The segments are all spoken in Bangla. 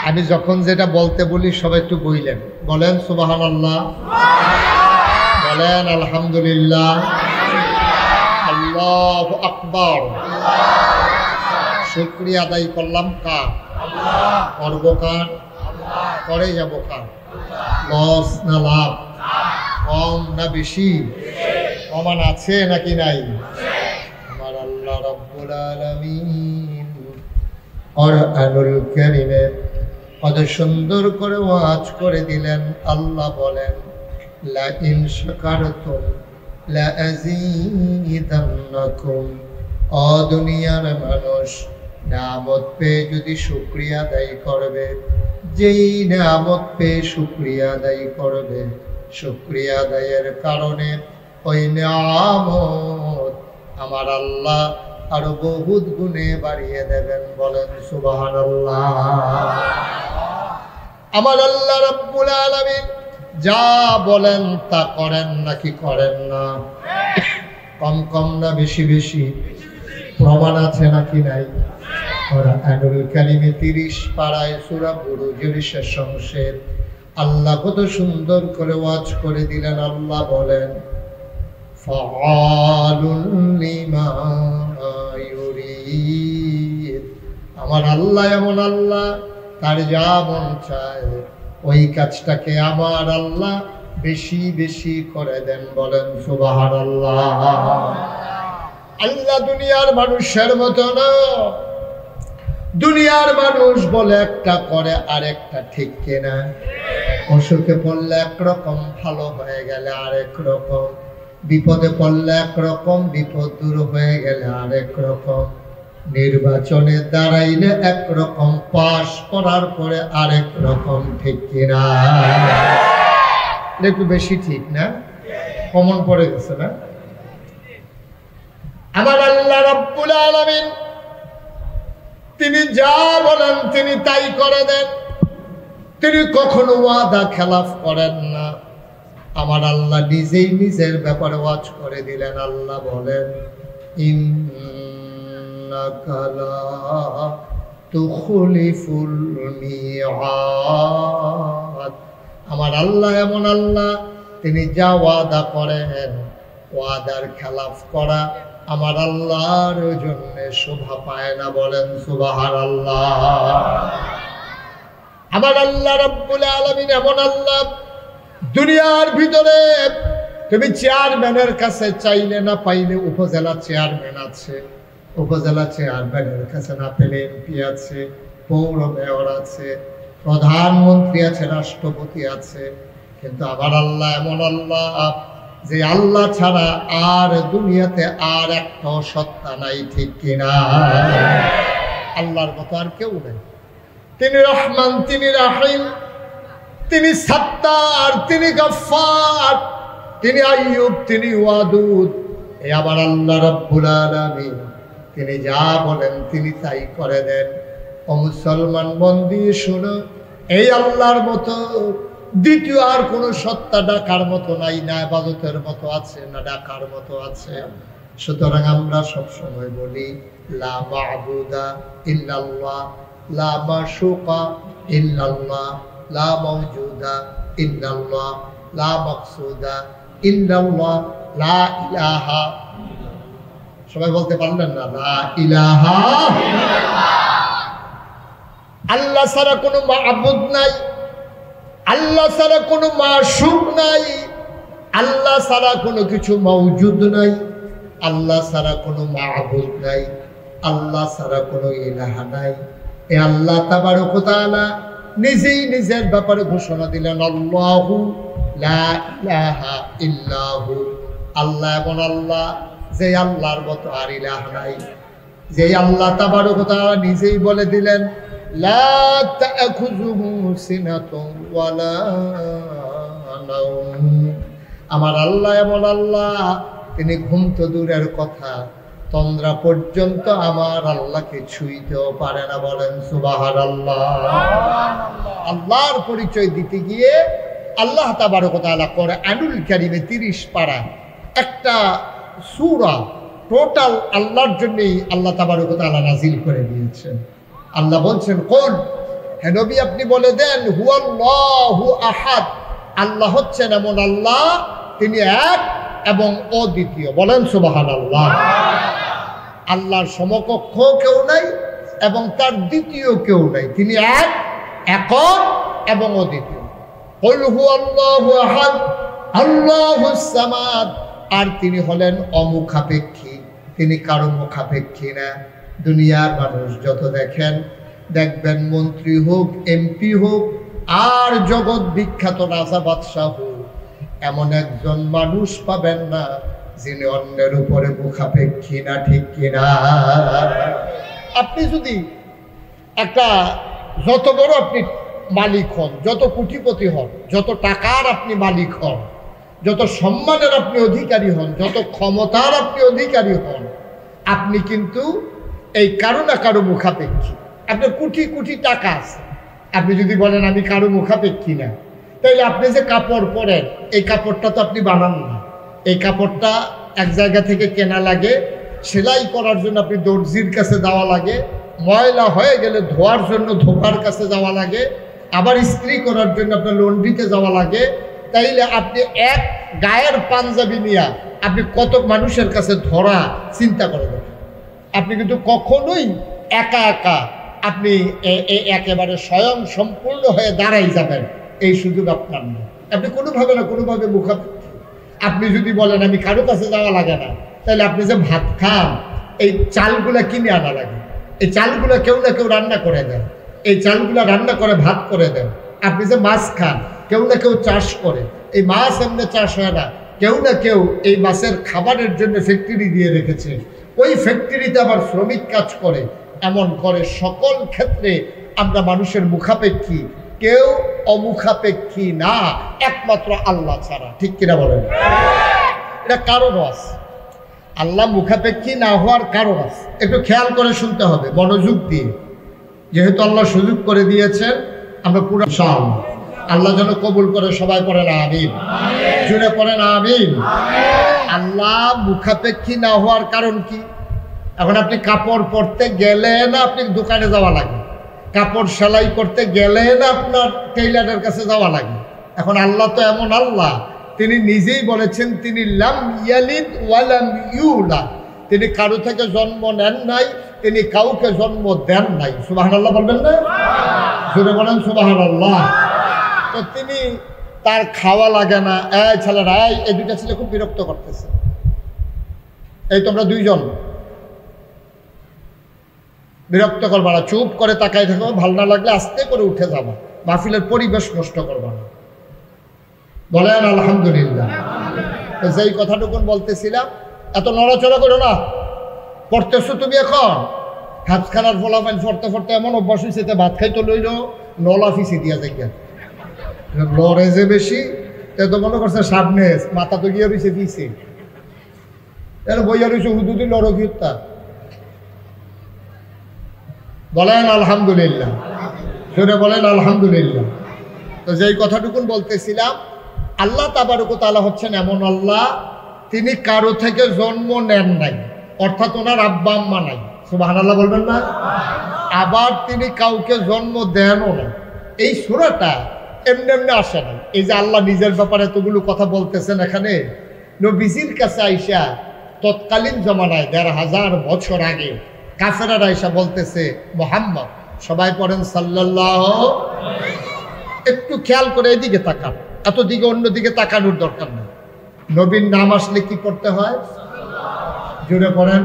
আমি যখন যেটা বলতে বলি সবাই একটু বললেন, বলেন সুবহানাল্লাহ, বলেন আলহামদুলিল্লাহ, আল্লাহু আকবার। শুকরিয়া আদায় করলাম কার? করব কার? করে যাব কার? লস না লাভ? কম না বেশি? প্রমাণ আছে নাকি নাই? আমার আল্লাহ রাব্বুল আলামিন কুরআনুল কারীমে কত সুন্দর করে ওয়াজ করে দিলেন। আল্লাহ বলেন, লা ইন শাকারতুম লা আযীদান্নাকুম। ও দুনিয়ার মানুষ, নিয়ামত পেয়ে যদি শুকরিয়া আদায় করবে, যেই নিয়ামত পেয়ে শুকরিয়া আদায় করবে, শুকরিয়া আদায়ের কারণে ওই নিয়ামত আমার আল্লাহ আরো বহুত গুণে বাড়িয়ে দেবেন। বলেন সুবহানাল্লাহ। আমার আল্লাহ রাব্বুল আলামিন যা বলেন তা করেন নাকি করেন না? কম কম না বেশি বেশি? প্রমাণ আছে নাকি নাই? কুরআনুল কারীমে 30 পারায় সূরা বুরুজের শেষ অংশে আল্লাহ কত সুন্দর করে ওয়াজ করে দিলেন। আল্লাহ বলেন, ফাআলুল লিমা ইউরিদ। আমার আল্লাহ এমন আল্লাহ, তার যা মন চায় ওই কাজটাকে আমার আল্লাহ বেশি বেশি করে দেন। বলেন সুবহানাল্লাহ। আল্লাহ দুনিয়ার মানুষের মতো না। দুনিয়ার মানুষ বলে একটা করে আরেকটা, ঠিক কিনা? অসুখে পড়লে একরকম, ভালো হয়ে গেলে আরেক রকম, বিপদে পড়লে একরকম, বিপদ দূর হয়ে গেলে আরেক রকম, নির্বাচনে দাঁড়াইলে একরকম, পাশ করার পরে আরেক রকম, ঠিক কিনা? একটু বেশি ঠিক না? কমন পড়ে গেছে না? আমার আল্লাহ রাব্বুল আলামিন তিনি যা বলেন তিনি তাই করে দেন। তিনি কখনো ওয়াদা খেলাফ করেন না। আমার আল্লাহ নিজেই নিজের ব্যাপারে ওয়াজ করে দিলেন। আল্লাহ বলেন, ইন্নাকা লা তুখলিফুল মিআদ। আমার আল্লাহ এমন আল্লাহ, তিনি যা ওয়াদা করেন, ওয়াদার খেলাফ করা আমার আল্লাহর জন্য শোভা পায় না। বলেন সুবহানাল্লাহ। আমার আল্লাহ রাব্বুল আলামিন এমন আল্লাহ, দুনিয়ার ভিতরে তুমি চেয়ারম্যানের কাছে চাইলে না পাইলে উপজেলা চেয়ারম্যান আছে, উপজেলা চেয়ারম্যানের কাছে না পেলে এমপি আছে, পৌর মেয়র আছে, প্রধানমন্ত্রী আছে, রাষ্ট্রপতি আছে। কিন্তু আমার আল্লাহ এমন আল্লাহ, যে আল্লাহ ছাড়া আর দুনিয়াতে আর একটা সত্তা নাই, ঠিক কিনা? আল্লাহর মতো আর কেউ নেই। তিনি রহমান, তিনি রাহিম, তিনি সাত্তার, তিনি গফফার, তিনি আইয়ুব, তিনি ওয়াদুদ। এই আমার আল্লাহ রাব্বুল আলামিন, তিনি যা বলেন তিনি তাই করে দেন। ও মুসলমান, মন দিয়ে শোনো, এই আল্লাহর মতো দ্বিতীয় আর কোন সত্তা ডাকার মতো নাই, না ইবাদতের মতো আছে, না ডাকার মতো আছে। সুতরাং আমরা সবসময় বলি, লা মা'বুদা ইল্লাল্লাহ, লা মাশুকা ইল্লাল্লাহ, লা মাওজুদা ইল্লাল্লাহ, লা মাকসুদা ইল্লাল্লাহ, লা ইলাহা। সবাই বলতে পারলেন না? লা ইলাহা ইল্লাল্লাহ। আল্লাহ ছাড়া কোনো মা'বুদ নাই, আল্লাহ ছাড়া কোনো মাশুক নাই, আল্লাহ ছাড়া কোনো কিছু মওজুদ নাই, আল্লাহ ছাড়া কোনো মা'বুদ নাই, আল্লাহ ছাড়া কোনো ইলাহা নাই। এ আল্লাহ তাবারক ওয়া তাআলা নিজেই নিজের ব্যাপারে ঘোষণা দিলেন, আল্লাহু লা ইলাহা ইল্লাহু। আল্লাহ এমন আল্লাহ, যে আল্লাহর মতো আর ইলাহা নাই। যে আল্লাহ তাবারক ওয়া তাআলা নিজেই বলে দিলেন, লা তা'খুযুহু সিনাতুন ওয়ালা নাওম। আমার আল্লাহ এমন আল্লাহ, তিনি ঘুম তো দূরের কথা, তন্দ্রা পর্যন্ত আমার আল্লাহকে ছুঁইতেও পারে না। বলেন সুবহানাল্লাহ। আল্লাহর পরিচয় দিতে গিয়ে আল্লাহ তাবারক ওয়া তাআলা কুরআনুল কারীমে 30 পারা একটা সূরা টোটাল আল্লাহর জন্যই আল্লাহ তাবারক ওয়া তাআলা নাযিল করে দিয়েছেন। আল্লাহ বলছেন, কুল হে নবী আপনি বলে দেন হুয়াল্লাহু আহাদ, আল্লাহ হচ্ছেন এমন আল্লাহ তিনি এক এবং অদ্বিতীয়। বলেন সুবহানাল্লাহ। আল্লাহর সমকক্ষ কেউ নাই এবং তার দ্বিতীয় কেউ নাই, তিনি এক, একক এবং অদ্বিতীয়। কুল হুয়াল্লাহু আহাদ আল্লাহুস সামাদ, আর তিনি হলেন অমুখাপেক্ষী, তিনি কারো মুখাপেক্ষী না। দুনিয়ার মানুষ যত দেখবেন মন্ত্রী হোক, এমপি হোক, আর জগৎ বিখ্যাত রাজা বাদশাহ হোক, এমন একজন মানুষ পাবেন না যিনি অন্যের উপরে মুখাপেক্ষী না। ঠিক কিনা? আপনি যদি একটা যত বড় আপনি মালিক হন, যত কোটিপতি হন, যত টাকার আপনি মালিক হন, যত সম্মানের আপনি অধিকারী হন, যত ক্ষমতার আপনি অধিকারী হন, আপনি কিন্তু এই কারো না কারো মুখাপেক্ষী। আপনার কোটি কোটি টাকা আছে, আপনি যদি বলেন আমি কারো মুখাপেক্ষী না, তাইলে আপনি যে কাপড় পরেন এই কাপড়টা তো আপনি বানান না। এই কাপড়টা এক জায়গা থেকে কেনা লাগে, সেলাই করার জন্য আপনি দর্জির কাছে যাওয়া লাগে, ময়লা হয়ে গেলে ধোয়ার জন্য ধোপার কাছে যাওয়া লাগে, আবার ইস্ত্রি করার জন্য আপনার লন্ড্রিতে যাওয়া লাগে। তাইলে আপনি এক গায়ের পাঞ্জাবি নিয়ে আপনি কত মানুষের কাছে ধরা চিন্তা করে দেবেন। আপনি কিন্তু কখনোই একা একা আপনি একেবারে স্বয়ং সম্পূর্ণ হয়ে দাঁড়াই যাবেন, এই সুযোগ আপনার নেই। আপনি কোনোভাবে না কোনোভাবে মুখাপেক্ষী। আপনি যদি বলেন আমি কারো কাছে যাওয়া লাগে না, তাহলে আপনি যে ভাত খান এই চালগুলা কিনে আনা লাগে, এই চালগুলা কেউ না কেউ রান্না করে দেন, এই চালগুলা রান্না করে ভাত করে দেন। আপনি যে মাছ খান কেউ না কেউ চাষ করে, এই মাছ এমনি চাষ হয় না, কেউ না কেউ এই মাছের খাবারের জন্য ফ্যাক্টরি দিয়ে রেখেছে, ওই ফ্যাক্টরিতে আবার শ্রমিক কাজ করে। এমন করে সকল ক্ষেত্রে আমরা মানুষের মুখাপেক্ষী, কেউ অমুখাপেক্ষী না, একমাত্র আল্লাহ ছাড়া। ঠিক কিনা বলেন? এটা কারণ আছে, আল্লাহ মুখাপেক্ষী না হওয়ার কারণ আছে। একটু খেয়াল করে শুনতে হবে মনোযোগ দিয়ে, যেহেতু আল্লাহ সুযোগ করে দিয়েছেন। আমরা পুরো আল্লাহ যেন কবুল করে, সবাই পড়েন আমিন, জুড়ে পড়েন আমিন। আল্লাহ মুখাপেক্ষী না হওয়ার কারণ কি? এখন আপনি কাপড় পরতে গেলে না আপনি দোকানে যাওয়া লাগে, কাপড় সেলাই করতে গেলে না আপনার টেইলারের কাছে যাওয়া লাগে। এখন আল্লাহ তো এমন আল্লাহ, তিনি নিজেই বলেছেন তিনি লাম ইয়ালিদ ওয়ালাম ইউলাদ, তিনি কারো থেকে জন্ম নেন নাই, তিনি কাউকে জন্ম দেন নাই। সুবহানাল্লাহ বলবেন না? জোরে বলেন সুবহানাল্লাহ। তো তিনি তার খাওয়া লাগে না। এই ছেলেরা, এই দুইটা ছেলে খুব বিরক্ত করতেছে, এই তোমরা দুইজন বিরক্ত করবা না, চুপ করে তাকাই থাকো, ভালো না লাগলে আস্তে করে উঠে যাবা, মাহফিলের পরিবেশ নষ্ট করবা না। বলেন আলহামদুলিল্লাহ। যেই কথাটুকুন বলতেছিলাম, এত নড়াচড়া করো না, পড়তেছো তুমি এখন হাতখানার ফলাফল পড়তে পড়তে এমন অভ্যাস হয়েছে, ভাত খাইতে লইল নলা ফিসি দিয়া যাই, লড়ে যে বেশি তো মনে করছে সামনে মাথা তো গিয়ে রয়েছে পিছে, বইয়া রয়েছে হুদুদি লড়ো গিয়ে। বলেন আলহামদুলিল্লাহ, জোরে বলেন আলহামদুলিল্লাহ। তো যেই কথাটুকুন বলতেছিলাম, আল্লাহ তাবারক ওয়া তাআলা হচ্ছেন এমন আল্লাহ, তিনি কারো থেকে জন্ম নেন নাই, অর্থাৎ ওনার আব্বা আম্মা নাই। সুবহানাল্লাহ বলবেন না? আবার তিনি কাউকে জন্ম দেনও না। এই সূরাটা এমনি এমনি আসে না। এই যে আল্লাহ নিজের ব্যাপারে এতগুলো কথা বলতেছেন, এখানে নবীজির কাছে আইসা তৎকালীন জমানায় ১৫০০ বছর আগে কাফেররা আইসা বলতেছে মুহাম্মদ, সবাই পড়েন সাল্লাল্লাহু। একটু খেয়াল করে এদিকে তাকান, এত দিকে অন্যদিকে তাকানোর দরকার নেই। নবীর নাম আসলে কি পড়তে হয়? জোরে পড়েন।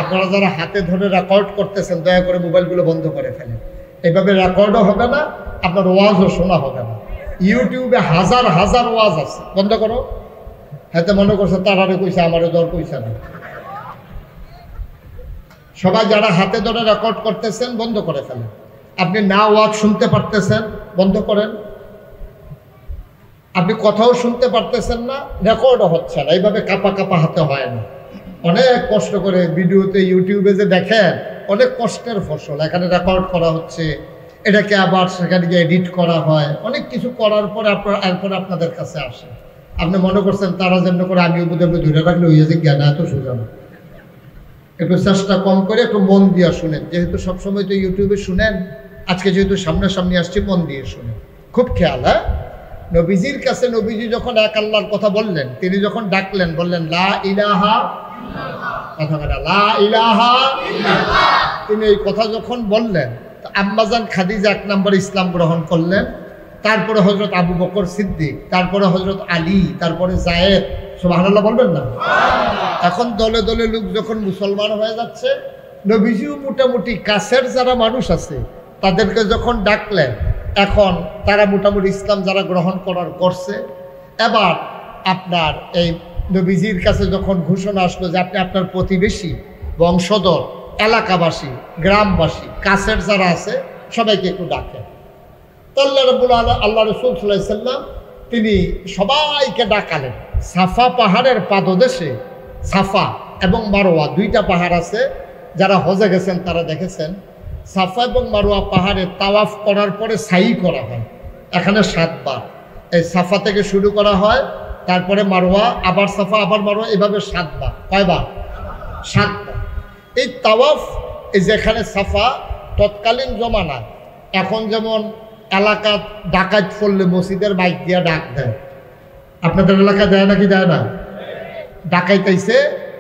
আপনারা যারা হাতে ধরে রেকর্ড করতেছেন, দয়া করে মোবাইলগুলো বন্ধ করে ফেলেন। এইভাবে রেকর্ডও হবে না, আপনার ওয়াজও শোনা হবে না। ইউটিউবে হাজার হাজার ওয়াজ আছে, বন্ধ করো। হাতে মনে করছে তারারে কইছে, আমারও দর কইছে না। সবাই যারা হাতে ধরে রেকর্ড করতেছেন বন্ধ করে ফেলেন। আপনি না ওয়াজ শুনতে পারতেছেন, বন্ধ করেন। আপনি কথাও শুনতে পারতেছেন না, রেকর্ডও হচ্ছে না। এইভাবে কাপা কাপা হাতে হয় না। অনেক কষ্ট করে ভিডিওতে ইউটিউবে যে দেখেন, অনেক কষ্টের ফসল। এখানে রেকর্ড করা হচ্ছে, এটাকে আবার সেখানে গিয়ে এডিট করা হয়, অনেক কিছু করার পরে এরপরে আপনাদের কাছে আসে। আপনি মনে করছেন তারা যেমন করে আমিও বোধ ধরে রাখলে হয়ে যে জ্ঞান এত সোজা না। একটু চেষ্টা কম করে একটু মন দিয়া শুনেন, যেহেতু সবসময় তো ইউটিউবে শুনেন, আজকে যেহেতু সামনাসামনি আসছি মন দিয়ে শুনে খুব খেয়াল। হ্যাঁ, নবীজির কাছে নবীজি যখন এক আল্লাহর কথা বললেন, তিনি যখন ডাকলেন বললেন লা ইলাহা, কথা বলা লা ইলাহা, তিনি এই কথা যখন বললেন আম্মাজান খাদিজা এক নম্বর ইসলাম গ্রহণ করলেন, তারপরে হযরত আবু বকর সিদ্দিক, তারপরে হযরত আলী, তারপরে জায়েদ। সুবহানাল্লাহ বলবেন না? এখন দলে দলে লোক যখন মুসলমান হয়ে যাচ্ছে, নবীজিও মোটামুটি কাছের যারা মানুষ আছে তাদেরকে যখন ডাকলেন, এখন তারা মোটামুটি ইসলাম যারা গ্রহণ করার করছে। এবার আপনার এই নবীজির কাছে যখন ঘোষণা আসলো যে আপনি আপনার প্রতিবেশী, বংশধর, এলাকাবাসী, গ্রামবাসী, কাছের যারা আছে সবাইকে একটু ডাকেন। আল্লাহ রাব্বুল আলামিন, আল্লাহ রাসূল সাল্লাল্লাহু আলাইহি সাল্লাম তিনি সবাইকে ডাকালেন। সাফা পাহাড়ের পাদদেশে, সাফা এবং মারোয়া দুইটা পাহাড় আছে, যারা হজে গেছেন তারা দেখেছেন। সাফা এবং মারোয়া পাহাড়ে তাওয়াফ করার পরে সাই করা হয়, এখানে 7 বার। এই সাফা থেকে শুরু করা হয়, তারপরে মারোয়া, আবার সাফা, আবার মারোয়া, এভাবে 7 বার। কয়বার? 7 বার। এই তাওয়াফ, এই যেখানে সাফা, তৎকালীন জমানায় এখন যেমন এলাকা ডাকাত পড়লে মসজিদের মাইক দিয়া ডাক দেয়, আপনাদের এলাকায় দেয় নাকি দেয় না? ডাকাইতেছে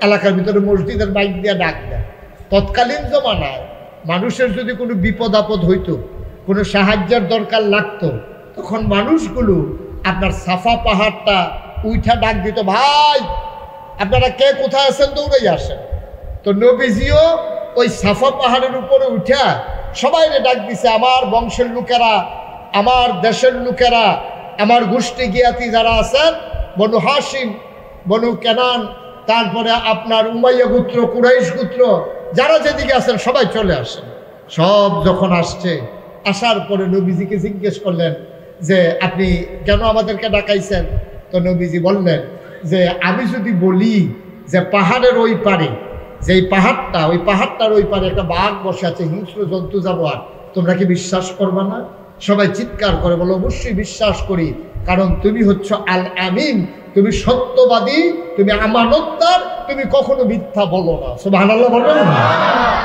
এলাকার ভিতরে মসজিদের মাইক দিয়া ডাক দেয়। তৎকালীন জমানায় মানুষের যদি কোনো বিপদ আপদ হইতো, কোনো সাহায্যের দরকার লাগতো, তখন মানুষগুলো আপনার সাফা পাহাড়টা উঠা ডাক দিত, ভাই আপনারা কে কোথায় আছেন, দৌড়াই আসেন। তো নবীজিও ওই সাফা পাহাড়ের উপরে উঠা সবাই ডাক দিছে, আমার বংশের লোকেরা, আমার দেশের লোকেরা, আমার গোষ্ঠী জ্ঞাতি যারা আছেন, বনু হাশিম, বনু কেনান, তারপরে আপনার উমাইয়া গোত্র, কুরাইশ গোত্র, যারা যেদিকে আছেন সবাই চলে আসেন। সব যখন আসছে, আসার পরে নবীজিকে জিজ্ঞেস করলেন যে আপনি কেন আমাদেরকে ডাকাইছেন? তো নবীজি বললেন যে আমি যদি বলি যে পাহাড়ের ওই পারে, যে পাহাড়টা, ওই পাহাড়টার ওই পারে একটা বাঘ বসে আছে, হিংস্র জন্তু জানোয়ার, তোমরা কি বিশ্বাস করবে না? সবাই চিৎকার করে বলো, অবশ্যই বিশ্বাস করি, কারণ তুমি হচ্ছ আল আমিন, তুমি সত্যবাদী, তুমি আমানতদার, তুমি কখনো মিথ্যা বলো না। সুবহানাল্লাহ বলবেন না?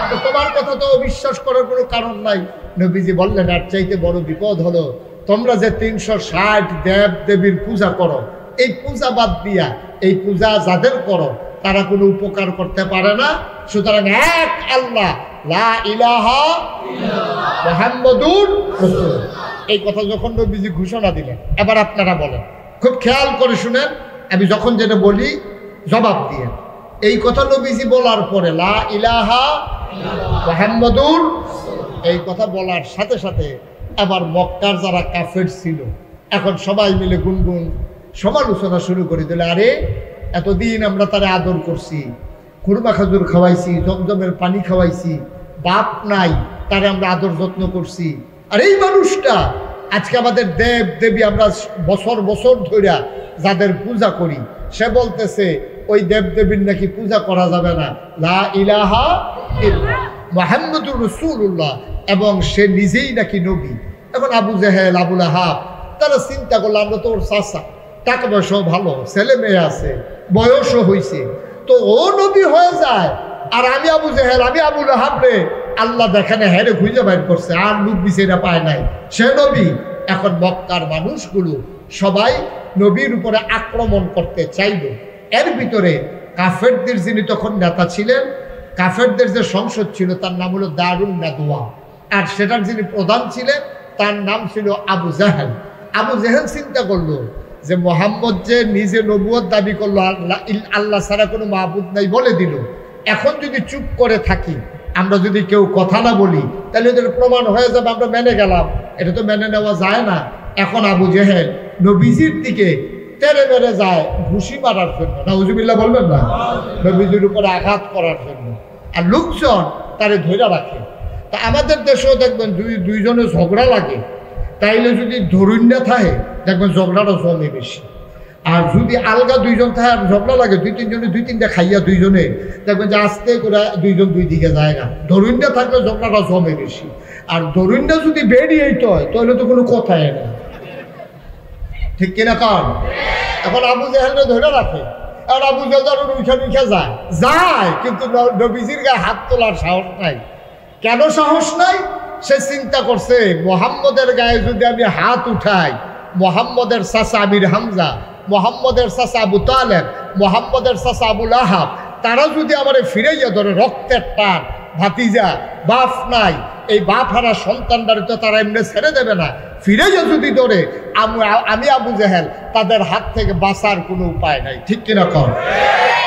তো তোমার কথা তো অবিশ্বাস করার কোনো কারণ নাই। নবীজি বললেন আর চাইতে বড় বিপদ হলো তোমরা যে 360 দেব দেবীর পূজা করো, এই পূজা বাদ দিয়া এই পূজা যাদের করো তারা কোনো উপকার করতে পারে না। সুতরাং এক আল্লাহ, লা ইলাহা ইল্লাল্লাহ মুহাম্মাদুর রাসূলুল্লাহ, এই কথা যখন নবীজি ঘোষণা দিলেন, এবার আপনারা বলেন, খুব খেয়াল করে শুনেন, আমি যখন যেটা বলি জবাব দিয়ে। এই কথা নবীজি বলার পরে লা ইলাহা ইল্লাল্লাহ মুহাম্মাদুর রাসূলুল্লাহ, এই কথা বলার সাথে সাথে আবার মক্কার যারা কাফের ছিল, এখন সবাই মিলে গুনগুন সমালোচনা শুরু করে দিল, আরে এতদিন আমরা তারা আদর করছি, খুরমা খাজুর খাওয়াইছি, জমজমের পানি খাওয়াইছি, বাপ নাই, তারা আমরা আদর যত্ন করছি, আর এই মানুষটা আজকে আমাদের দেব দেবী আমরা বছর বছর ধরে যাদের পূজা করি, সে বলতেছে ওই দেব দেবীর নাকি পূজা করা যাবে না, লা ইলাহা ইল্লাল্লাহ মুহাম্মাদুর রাসূলুল্লাহ, এবং সে নিজেই নাকি নবী। এখন আবু জেহেল, আবুল আহাব তারা চিন্তা করলো, আমরা তো ওর চাচা, টাকা পয়সাও ভালো, ছেলে মেয়ে আছে, বয়সও হয়েছে, তো ও নবী হয়ে যায়, আর আমি আবু জেহেল, আমি আবুল আহাব রে আল্লাহ দেখানে হেরে খুঁজে বাইর করছে, আর লোক বিচারা পায় নাই, সে নবী। এখন মক্কার মানুষগুলো সবাই নবীর উপরে আক্রমণ করতে চাইল। এর ভিতরে কাফেরদের যিনি তখন নেতা ছিলেন, কাফেরদের যে সংসদ ছিল তার নাম হলো দারুন নাদওয়া, আর সেটার যিনি প্রধান ছিলেন তার নাম ছিল আবু জাহেল। আবু জাহেল চিন্তা করলো যে মোহাম্মদ যে নিজে নবুয়ত দাবি করলো, আল্লাহ ছাড়া কোনো মাহবুদ নাই বলে দিল, এখন যদি চুপ করে থাকি, আমরা যদি কেউ কথা না বলি, তাহলে এদের প্রমাণ হয়ে যাবে আমরা মেনে গেলাম, এটা তো মেনে নেওয়া যায় না। এখন আবু জেহেল নবীজির দিকে তেরে মেরে যায় ঘুষি মারার জন্য, নাউজুবিল্লাহ বলবেন না, নবীজির উপরে আঘাত করার জন্য, আর লোকজন তারে ধরে রাখে। তা আমাদের দেশেও দেখবেন দুইজনে ঝগড়া লাগে, তাইলে যদি ধরুন্যা থাকে দেখবেন ঝগড়াটা জমে বেশি, আর যদি আলগা দুইজন থাকে আর ঝগড়া লাগে, দুই তিনজনে দুই তিনটা খাইয়া দুইজনে দেখবেন যে আস্তে করে দুইজন দুই দিকে যায় না, ধরুন্যা থাকলে ঝগড়াটা জমে বেশি, আর ধরুন্যা যদি বেরিয়েই তো হয় তাহলে তো কোনো কথাই না, ঠিক কিনা? কারণ এখন আবু জেহেলকে ধরে রাখে, আর আবু জেহেল উঠা যায়, কিন্তু নবীজির গায়ে হাত তোলার সাহস নাই। কেন সাহস নাই? সে চিন্তা করছে মোহাম্মদের গায়ে যদি আমি হাত উঠাই, মোহাম্মদের চাচা আমির হামজা, মোহাম্মদের চাচা আবু তালেব, মোহাম্মদের চাচা আবুল আহাব, তারা যদি আমার ফিরাইয়া ধরে রক্তের টান, ভাতিজা বাপ নাই, এই বাপ হারা সন্তানটারে তো তারা এমনি ছেড়ে দেবে না, ফিরাইয়া যদি ধরে আমি আবু জেহেল, তাদের হাত থেকে বাঁচার কোনো উপায় নাই। ঠিক কিনা কর?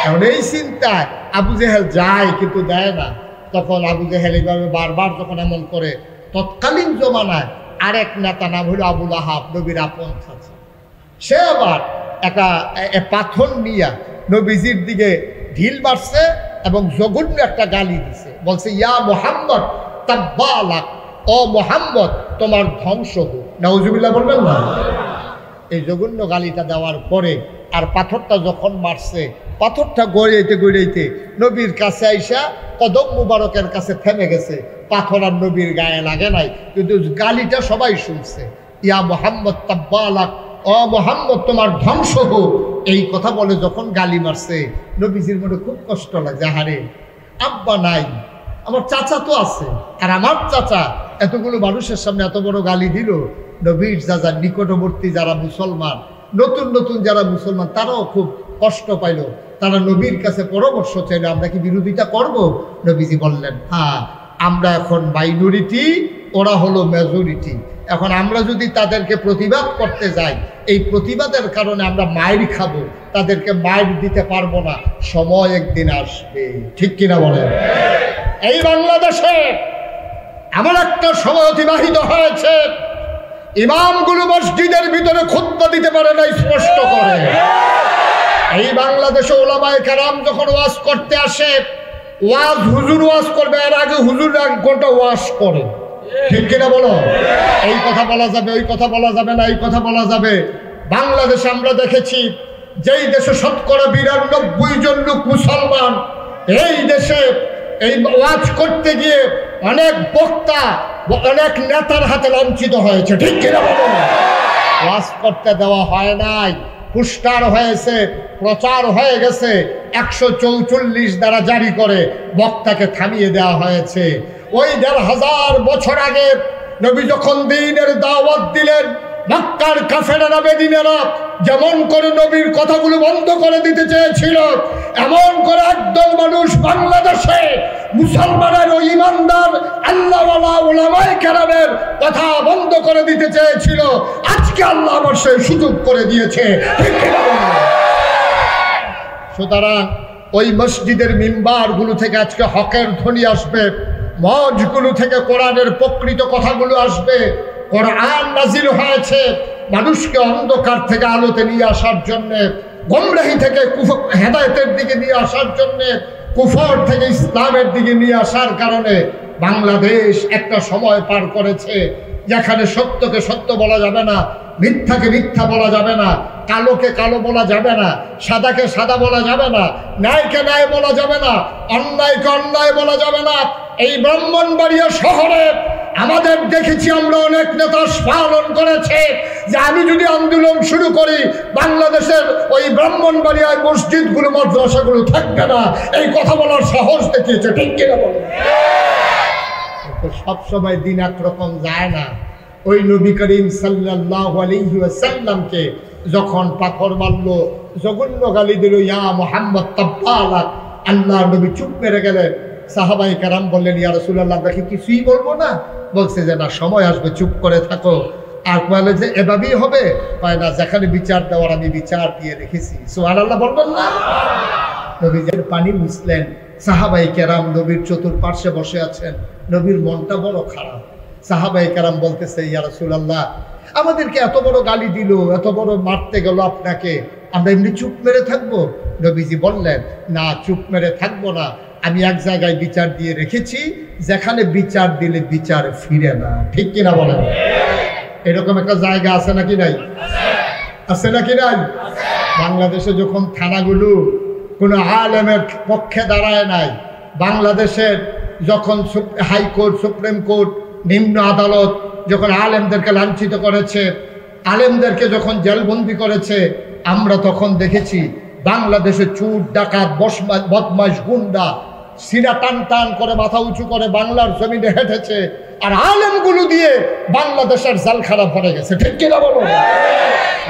এখন এই চিন্তায় আবু জেহেল যায় কিন্তু দেয় না। তখন আবু জেহেল এইভাবে বারবার যখন এমন করে, তৎকালীন জমানায় আরেক নেতা নাম হলো আবুল আহাব, নবীর আপন চাচা, সে আবার একটা পাথর নিয়ে নবীজির দিকে ঢিল মারছে এবং জঘন্য একটা গালি দিছে। বলছে, ইয়া মোহাম্মদ তাব্বালাক, ও মোহাম্মদ তোমার ধ্বংস হোক। নাউজুবিল্লাহ বলবেন না? এই জঘন্য গালিটা দেওয়ার পরে আর পাথরটা যখন মারছে, পাথরটা গড়াইতে গড়াইতে নবীর কাছে আইসা কদম মুবারকের কাছে থেমে গেছে। পাথর আর নবীর গায়ে লাগে নাই, কিন্তু গালিটা সবাই শুনছে। ইয়া মোহাম্মদ তাব্বালাক, ও মোহাম্মদ তোমার ধ্বংস হোক, এই কথা বলে যখন গালি মারছে, নবীজির মনে খুব কষ্ট লাগছে। হারে, আব্বা নাই, আমার চাচা তো আছে, আর আমার চাচা এতগুলো মানুষের সামনে এত বড় গালি দিল। নবীর যারা নিকটবর্তী যারা মুসলমান, নতুন নতুন যারা মুসলমান, তারাও খুব কষ্ট পাইল। তারা নবীর কাছে পরামর্শ চাইল, আমরা কি বিরোধিতা করব? নবীজি বললেন, হ্যাঁ, আমরা এখন মাইনরিটি, ওরা হলো মেজরিটি। এখন আমরা যদি তাদেরকে প্রতিবাদ করতে যাই, এই প্রতিবাদের কারণে আমরা মাইর খাবো, তাদেরকে মাইর দিতে পারবো না, সময় একদিন আসবে। ঠিক কিনা বলেন? এই বাংলাদেশে এমন একটা সময় অতিবাহিত হয়েছে, ইমামগুলো মসজিদের ভিতরে খুতবা দিতে পারে না, স্পষ্ট করে। এই বাংলাদেশে ওলামায়ে কেরাম যখন ওয়াজ করতে আসে, ওয়াজ হুজুর ওয়াজ করবে, এর আগে হুজুর এক ঘন্টা ওয়াজ করে। ঠিক কিনা বলো? এই কথা বলা যাবে, ওই কথা বলা যাবে না, এই কথা বলা যাবে। বাংলাদেশে আমরা দেখেছি, যেই দেশে শতকরা ৯২ জন লোক মুসলমান, এই দেশে এই ওয়াজ করতে গিয়ে অনেক বক্তা, অনেক নেতার হাতে লাঞ্ছিত হয়েছে। ঠিক কিনা বলো? ওয়াজ করতে দেওয়া হয় নাই, পুস্টার হয়েছে, প্রচার হয়ে গেছে, ১৪৪ দ্বারা জারি করে বক্তাকে থামিয়ে দেওয়া হয়েছে। ওই ১৫০০ বছর আগে নবী যখন দ্বীনের দাওয়াত দিলেন, মক্কার কাফেরেরা বেদিনেরা যেমন করে নবীর কথাগুলো বন্ধ করে দিতে চেয়েছিল, এমন করে একদল মানুষ বাংলাদেশে মুসলমানের ও ইমানদার আল্লাহওয়ালা উলামায়ে কেরামের কথা বন্ধ করে দিতে চেয়েছিল। আজকে আল্লাহ আমার সেই সুযোগ করে দিয়েছে। সুতরাং ওই মসজিদের মিম্বারগুলো থেকে আজকে হকের ধ্বনি আসবে, মঞ্চগুলো থেকে কোরআনের প্রকৃত কথাগুলো আসবে। কোরআন নাজিল হয়েছে মানুষকে অন্ধকার থেকে আলোতে নিয়ে আসার জন্যে, গোমরাহি থেকে হেদায়েতের দিকে নিয়ে আসার জন্যে, কুফর থেকে ইসলামের দিকে নিয়ে আসার কারণে বাংলাদেশ একটা সময় পার করেছে যেখানে সত্যকে সত্য বলা যাবে না, মিথ্যাকে মিথ্যা বলা যাবে না, কালোকে কালো বলা যাবে না, সাদাকে সাদা বলা যাবে না, ন্যায়কে ন্যায় বলা যাবে না, অন্যায়কে অন্যায় বলা যাবে না। এই ব্রাহ্মণবাড়িয়া শহরে আমাদের দেখেছি, আমরা অনেক নেতা পালন করেছে যে আমি যদি আন্দোলন শুরু করি, বাংলাদেশের ওই ব্রাহ্মণবাড়িয়ায় মসজিদগুলো মাদ্রাসাগুলো থাকবে না, এই কথা বলার সাহস দেখিয়েছে। ঠিক কিনা বলেন? সবসময় দিন একরকম যায় না। ওই নবী করিম সাল্লাল্লাহু আলাইহি ওয়াসাল্লামকে যখন পাথর মারলো, জঘন্য গালি দিল, ইয়া মুহাম্মদ তাব্বালাক, আল্লাহ নবী চুপ মেরে গেলেন। সাহাবায়ে কেরাম বললেন, ইয়া রাসূলুল্লাহ, আমরা কি কিছুই বলবো না? বলছে যে না, সময় আসবে, চুপ করে থাকো। আর বলে যে এভাবেই হবে? পায় না, যেখানে বিচার দেওয়ার আমি বিচার দিয়ে রেখেছি। সুবহানাল্লাহ বলবেন না? নবীজির পানি মুছলেন, সাহাবায়ে কেরাম নবীর চতুর্পার্শ্বে বসে আছেন। নবীর মনটা বড় খারাপ। সাহাবায়ে কেরাম বলতেছে, ইয়া রাসূলুল্লাহ, আমাদেরকে এত বড় গালি দিল, এত বড় মারতে গেল আপনাকে, আমরা এমনি চুপ মেরে থাকবো? নবীজি বললেন, না, চুপ মেরে থাকবো না। আমি এক জায়গায় বিচার দিয়ে রেখেছি, যেখানে বিচার দিলে বিচার ফিরে না। ঠিক কিনা বলেন? এরকম একটা জায়গা আছে নাকি নাই? আছে নাকি নাই? বাংলাদেশে যখন থানাগুলো কোনো আলেমের পক্ষে দাঁড়ায় নাই, বাংলাদেশের যখন হাইকোর্ট, সুপ্রিম কোর্ট, নিম্ন আদালত যখন আলেমদেরকে লাঞ্ছিত করেছে, আলেমদেরকে যখন জেলবন্দি করেছে, আমরা তখন দেখেছি বাংলাদেশে চুর, ডাকাত, বদমাশ, গুন্ডা সিনা টান টান করে মাথা উঁচু করে বাংলার জমিনে হেঁটেছে, আর আলেমগুলো দিয়ে বাংলাদেশের জালখানা ভরে গেছে। ঠিক কিনা বলো?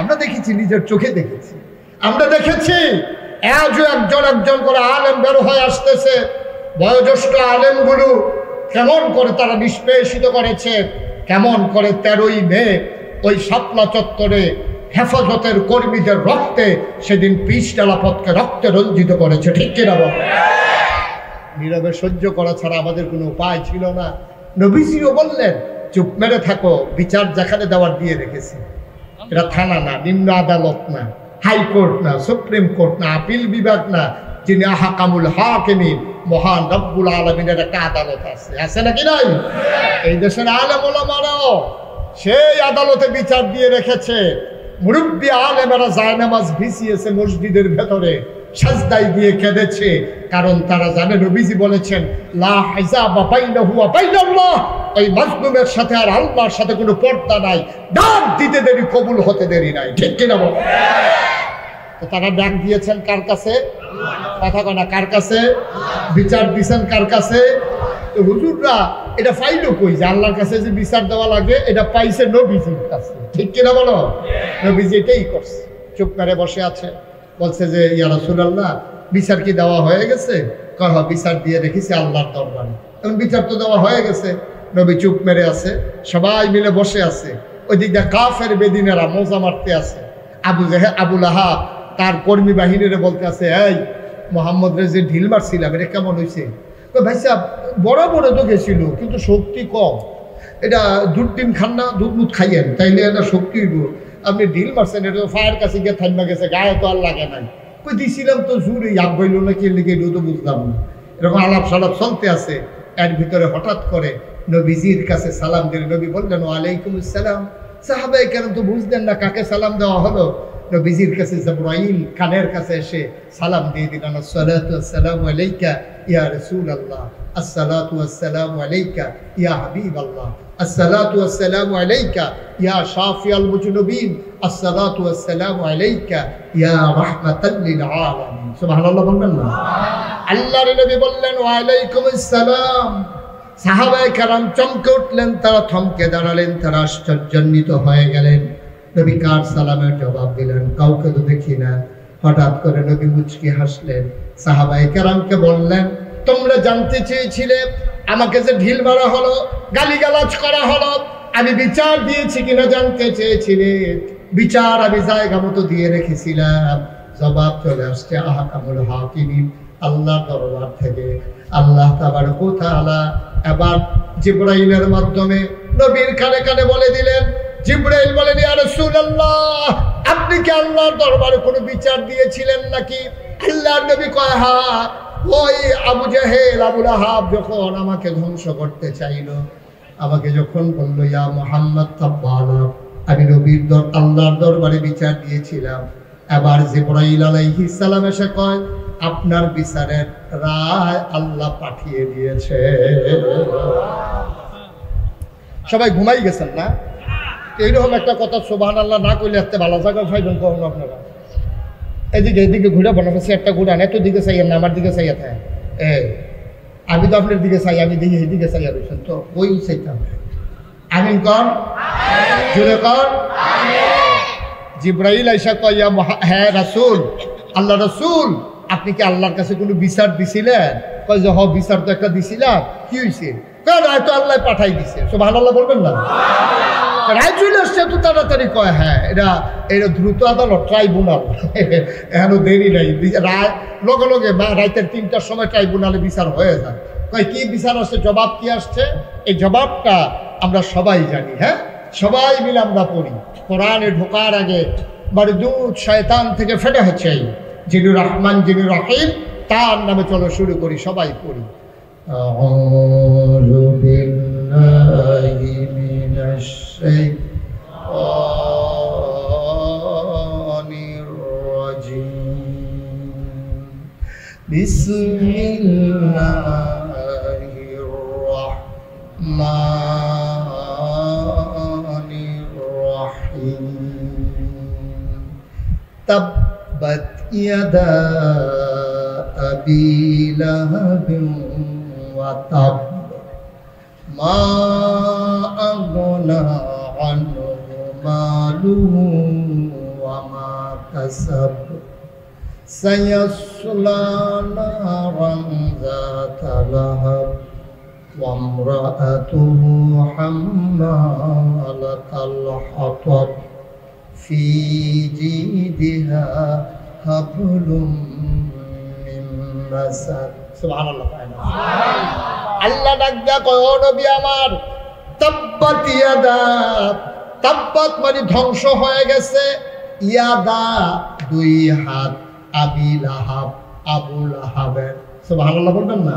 আমরা দেখেছি, নিজের চোখে দেখেছি, আমরা দেখেছি। আজও একজন একজন করে আলেম বের হয়ে আসতেছে। বয়োজ্যেষ্ঠ আলেমগুলো কেমন করে তারা নিষ্পেষিত করেছে, কেমন করে 13ই মে ওই শাপলা চত্বরে হেফাজতের কর্মীদের রক্তে সেদিন পিস ডালাপথকে রক্তে রঞ্জিত করেছে। ঠিক কিনা বল? নীরবে সহ্য করা ছাড়া আমাদের কোনো উপায় ছিল না। নবীজিও বললেন, চুপ মেরে থাকো, বিচার যেখানে দেওয়ার দিয়ে রেখেছি। এটা থানা না, নিম্ন আদালত না, হাইকোর্ট না, সুপ্রিম কোর্ট না, আপিল বিভাগ না, যিনি আহকামুল হাকিমিন মহান রব্বুল আলামিনের একটা আদালত আছে। আছে নাকি নাই? এই দেশের আলেম ওলামারাও সেই আদালতে বিচার দিয়ে রেখেছে। মুরব্বী আলেমেরা জায়নামাজ ভিজিয়েছে মসজিদের ভেতরে, সাজদায় দিয়ে কেঁদেছে, কারণ তারা জানে নবীজি বলেছেন, লা হিজাবা বাইনাহু ওয়া বাইনাল্লাহ, ওই মাজলুমের সাথে আর আল্লাহর সাথে কোনো পর্দা নাই। ডাক দিতে দেরি, কবুল হতে দেরি নাই। ঠিক কিনা বল? তো তারা ডাক দিয়েছেন কার কাছে? কথা কয় না, কার কাছে? বিচার দিয়েছেন কার কাছে? তো হুজুররা এটা পাইলো কই যে আল্লাহর কাছে যে বিচার দেওয়া লাগে? এটা পাইছে নবীজির কাছে। ঠিক কিনা বলো? নবীজি এটাই করছে, চুপ করে বসে আছে। বলছে যে, ইয়া রাসূলুল্লাহ, বিচার কি দেওয়া হয়ে গেছে? কয় হ্যাঁ, বিচার দিয়ে রেখেছি আল্লাহর দরবারে। এখন বিচার তো দেওয়া হয়ে গেছে। নবী চুপ মেরে আছে, সবাই মিলে বসে আছে। ওই দিক দিয়ে কাফের বেদিনেরা মজা মারতে আছে। আবু লাহাব তার কর্মী বাহিনীরে বলতে আছে, এই মোহাম্মদ রে যে ঢিল মারছিলাম এটা কেমন হয়েছে? ভাই সাহেব, বরাবর তো গেছিল, কিন্তু শক্তি কম। এটা দুধ ডিম খান না, দুধ মুধ খাইয়েন, তাইলে এটা শক্তি হইব। আপনি ঢিল মারছেন, এটা তো ফায়ার কাছে গিয়ে থাইমা গেছে, গায়ে তো আর লাগে নাই। কই দিছিলাম তো জোরে, আগ হইল না কি লেগে, এটাও তো বুঝলাম না। এরকম আলাপ সালাপ চলতে আছে। এর ভিতরে হঠাৎ করে নবীজির কাছে সালাম দিলে। নবী বললেন, ওয়ালাইকুম আসসালাম। সাহাবায়ে কেরাম তো বুঝলেন না কাকে সালাম দেওয়া হলো। নবীজির কাছে জিবরাইল কানের কাছে এসে সালাম দিয়ে দিলেন, আসসালাতু ওয়াসসালামু আলাইকা ইয়া রাসূলুল্লাহ, আসসালাতু ওয়াসসালামু আলাইকা ইয়া হাবিবাল্লাহ, আসসালাতু ওয়াসসালামু আলাইকা ইয়া শাফিয়াল মুজনুবিন, আসসালাতু ওয়াসসালামু আলাইকা ইয়া রাহমাতাল লিল আলামিন। সুবহানাল্লাহ বলবেন না? আল্লাহর নবী বললেন, ওয়া আলাইকুম আসসালাম। সাহাবায়ে কেরাম চমকে উঠলেন, তারা থমকে দাঁড়ালেন, তারা আশ্চর্যান্বিত হয়ে গেলেন। নবী কার সালামের জবাব দিলেন? কাউকে তো দেখি না। হঠাৎ করে নবী মুচকি হাসলেন, সাহাবায়ে কেরামকে বললেন, তোমরা জানতে চেয়েছিলে আমাকে যে ঢিল মারা হলো, গালিগালাজ করা হলো, আমি বিচার দিয়েছি কিনা জানতে চেয়েছিলে। বিচার আমি জায়গা মতো দিয়ে রেখেছিলাম। জবাব চলে আসছে আহকামুল হাকিমিন, আল্লাহর দরবার থেকে। আল্লাহ তাবারক ওয়া তাআলা এবার জিবরাইলের মাধ্যমে নবীর কানে কানে বলে দিলেন। জিবরাইল বলেন, ইয়া রাসূলুল্লাহ, আপনি কি আল্লাহর দরবারে কোনো বিচার দিয়েছিলেন নাকি? আল্লাহর নবী কয়, হ্যাঁ, ওই আবু জাহেল আবু লাহাব যখন আমাকে ধ্বংস করতে চাইল, আমাকে যখন বলল, ইয়া মুহাম্মদ তাব্বালা, আমি নবীর আল্লাহর দরবারে বিচার দিয়েছিলাম। এবার জিবরাইল আলাইহিস সালাম এসে কয়, আপনার বিচারের রায় আল্লাহ পাঠিয়ে দিয়েছে। সবাই ঘুমাই গেছেন না? এইরকম একটা কথা সুবহানাল্লাহ না কইলে এত ভালো জায়গা পাইবেন কখন আপনারা? এদিকে ঘুরে বানাবেছে একটা ঘুরান, এত দিকে চাইয়েন না, আমার দিকে চাইয়া থাকে। আমি তো আপনার দিকে চাই, আমি দেখি এদিকে চাইয়া রয়েছেন, তো ওই চাইতাম। আমিন কর, জুড়ে কর। জিবরাইল আইসা কয়, হ্যাঁ রাসূল, আল্লাহ রাসূল, আপনি কি আল্লাহর কাছে কোনো বিচার দিছিলেন? কয় যে, হ, বিচার তো একটা দিছিলাম। কি হয়েছে? রায় তো আল্লাহ পাঠাই দিছে। সুবহানাল্লাহ বলবেন না? রায় চলে আসছে তো তাড়াতাড়ি। কয়, হ্যাঁ, এটা দ্রুত আদালত, ট্রাইব্যুনাল, এখনো দেরি নাই। রায় লগে লগে বা রাতের 3টার সময় ট্রাইব্যুনালে বিচার হয়ে যায়। কয়, কি বিচার আসছে? জবাব কি আসছে? এই জবাবটা আমরা সবাই জানি। হ্যাঁ, সবাই মিলে আমরা পড়ি। কোরআনে ঢোকার আগে মারদুদ শয়তান থেকে ফেটে হচ্ছে, যিনি রহমান যিনি রহিম, তার নামে চলো শুরু করি, সবাই পড়ি। আউযু বিল্লাহি মিনাশ শাইতানির রাজীম। বিসমিল্লাহির রাহমানির রাহিম। তাব্বাত ইয়াদা أبي لهب وتب ما أغنى عنه ماله وما كسب سيصلى نارا ذات لهب وامرأته حمالة الحطب في جيدها حبل من مسد সুবহানাল্লাহ। আল্লাহ ডাক দেয়া কয় ও নবী আমার, তাব্বাত ইয়াদা, তাব্বাত মানে ধ্বংস হয়ে গেছে, ইয়াদা দুই হাত, আবি লাহাব আবু লাহাবের। সুবহানাল্লাহ বলবেন না?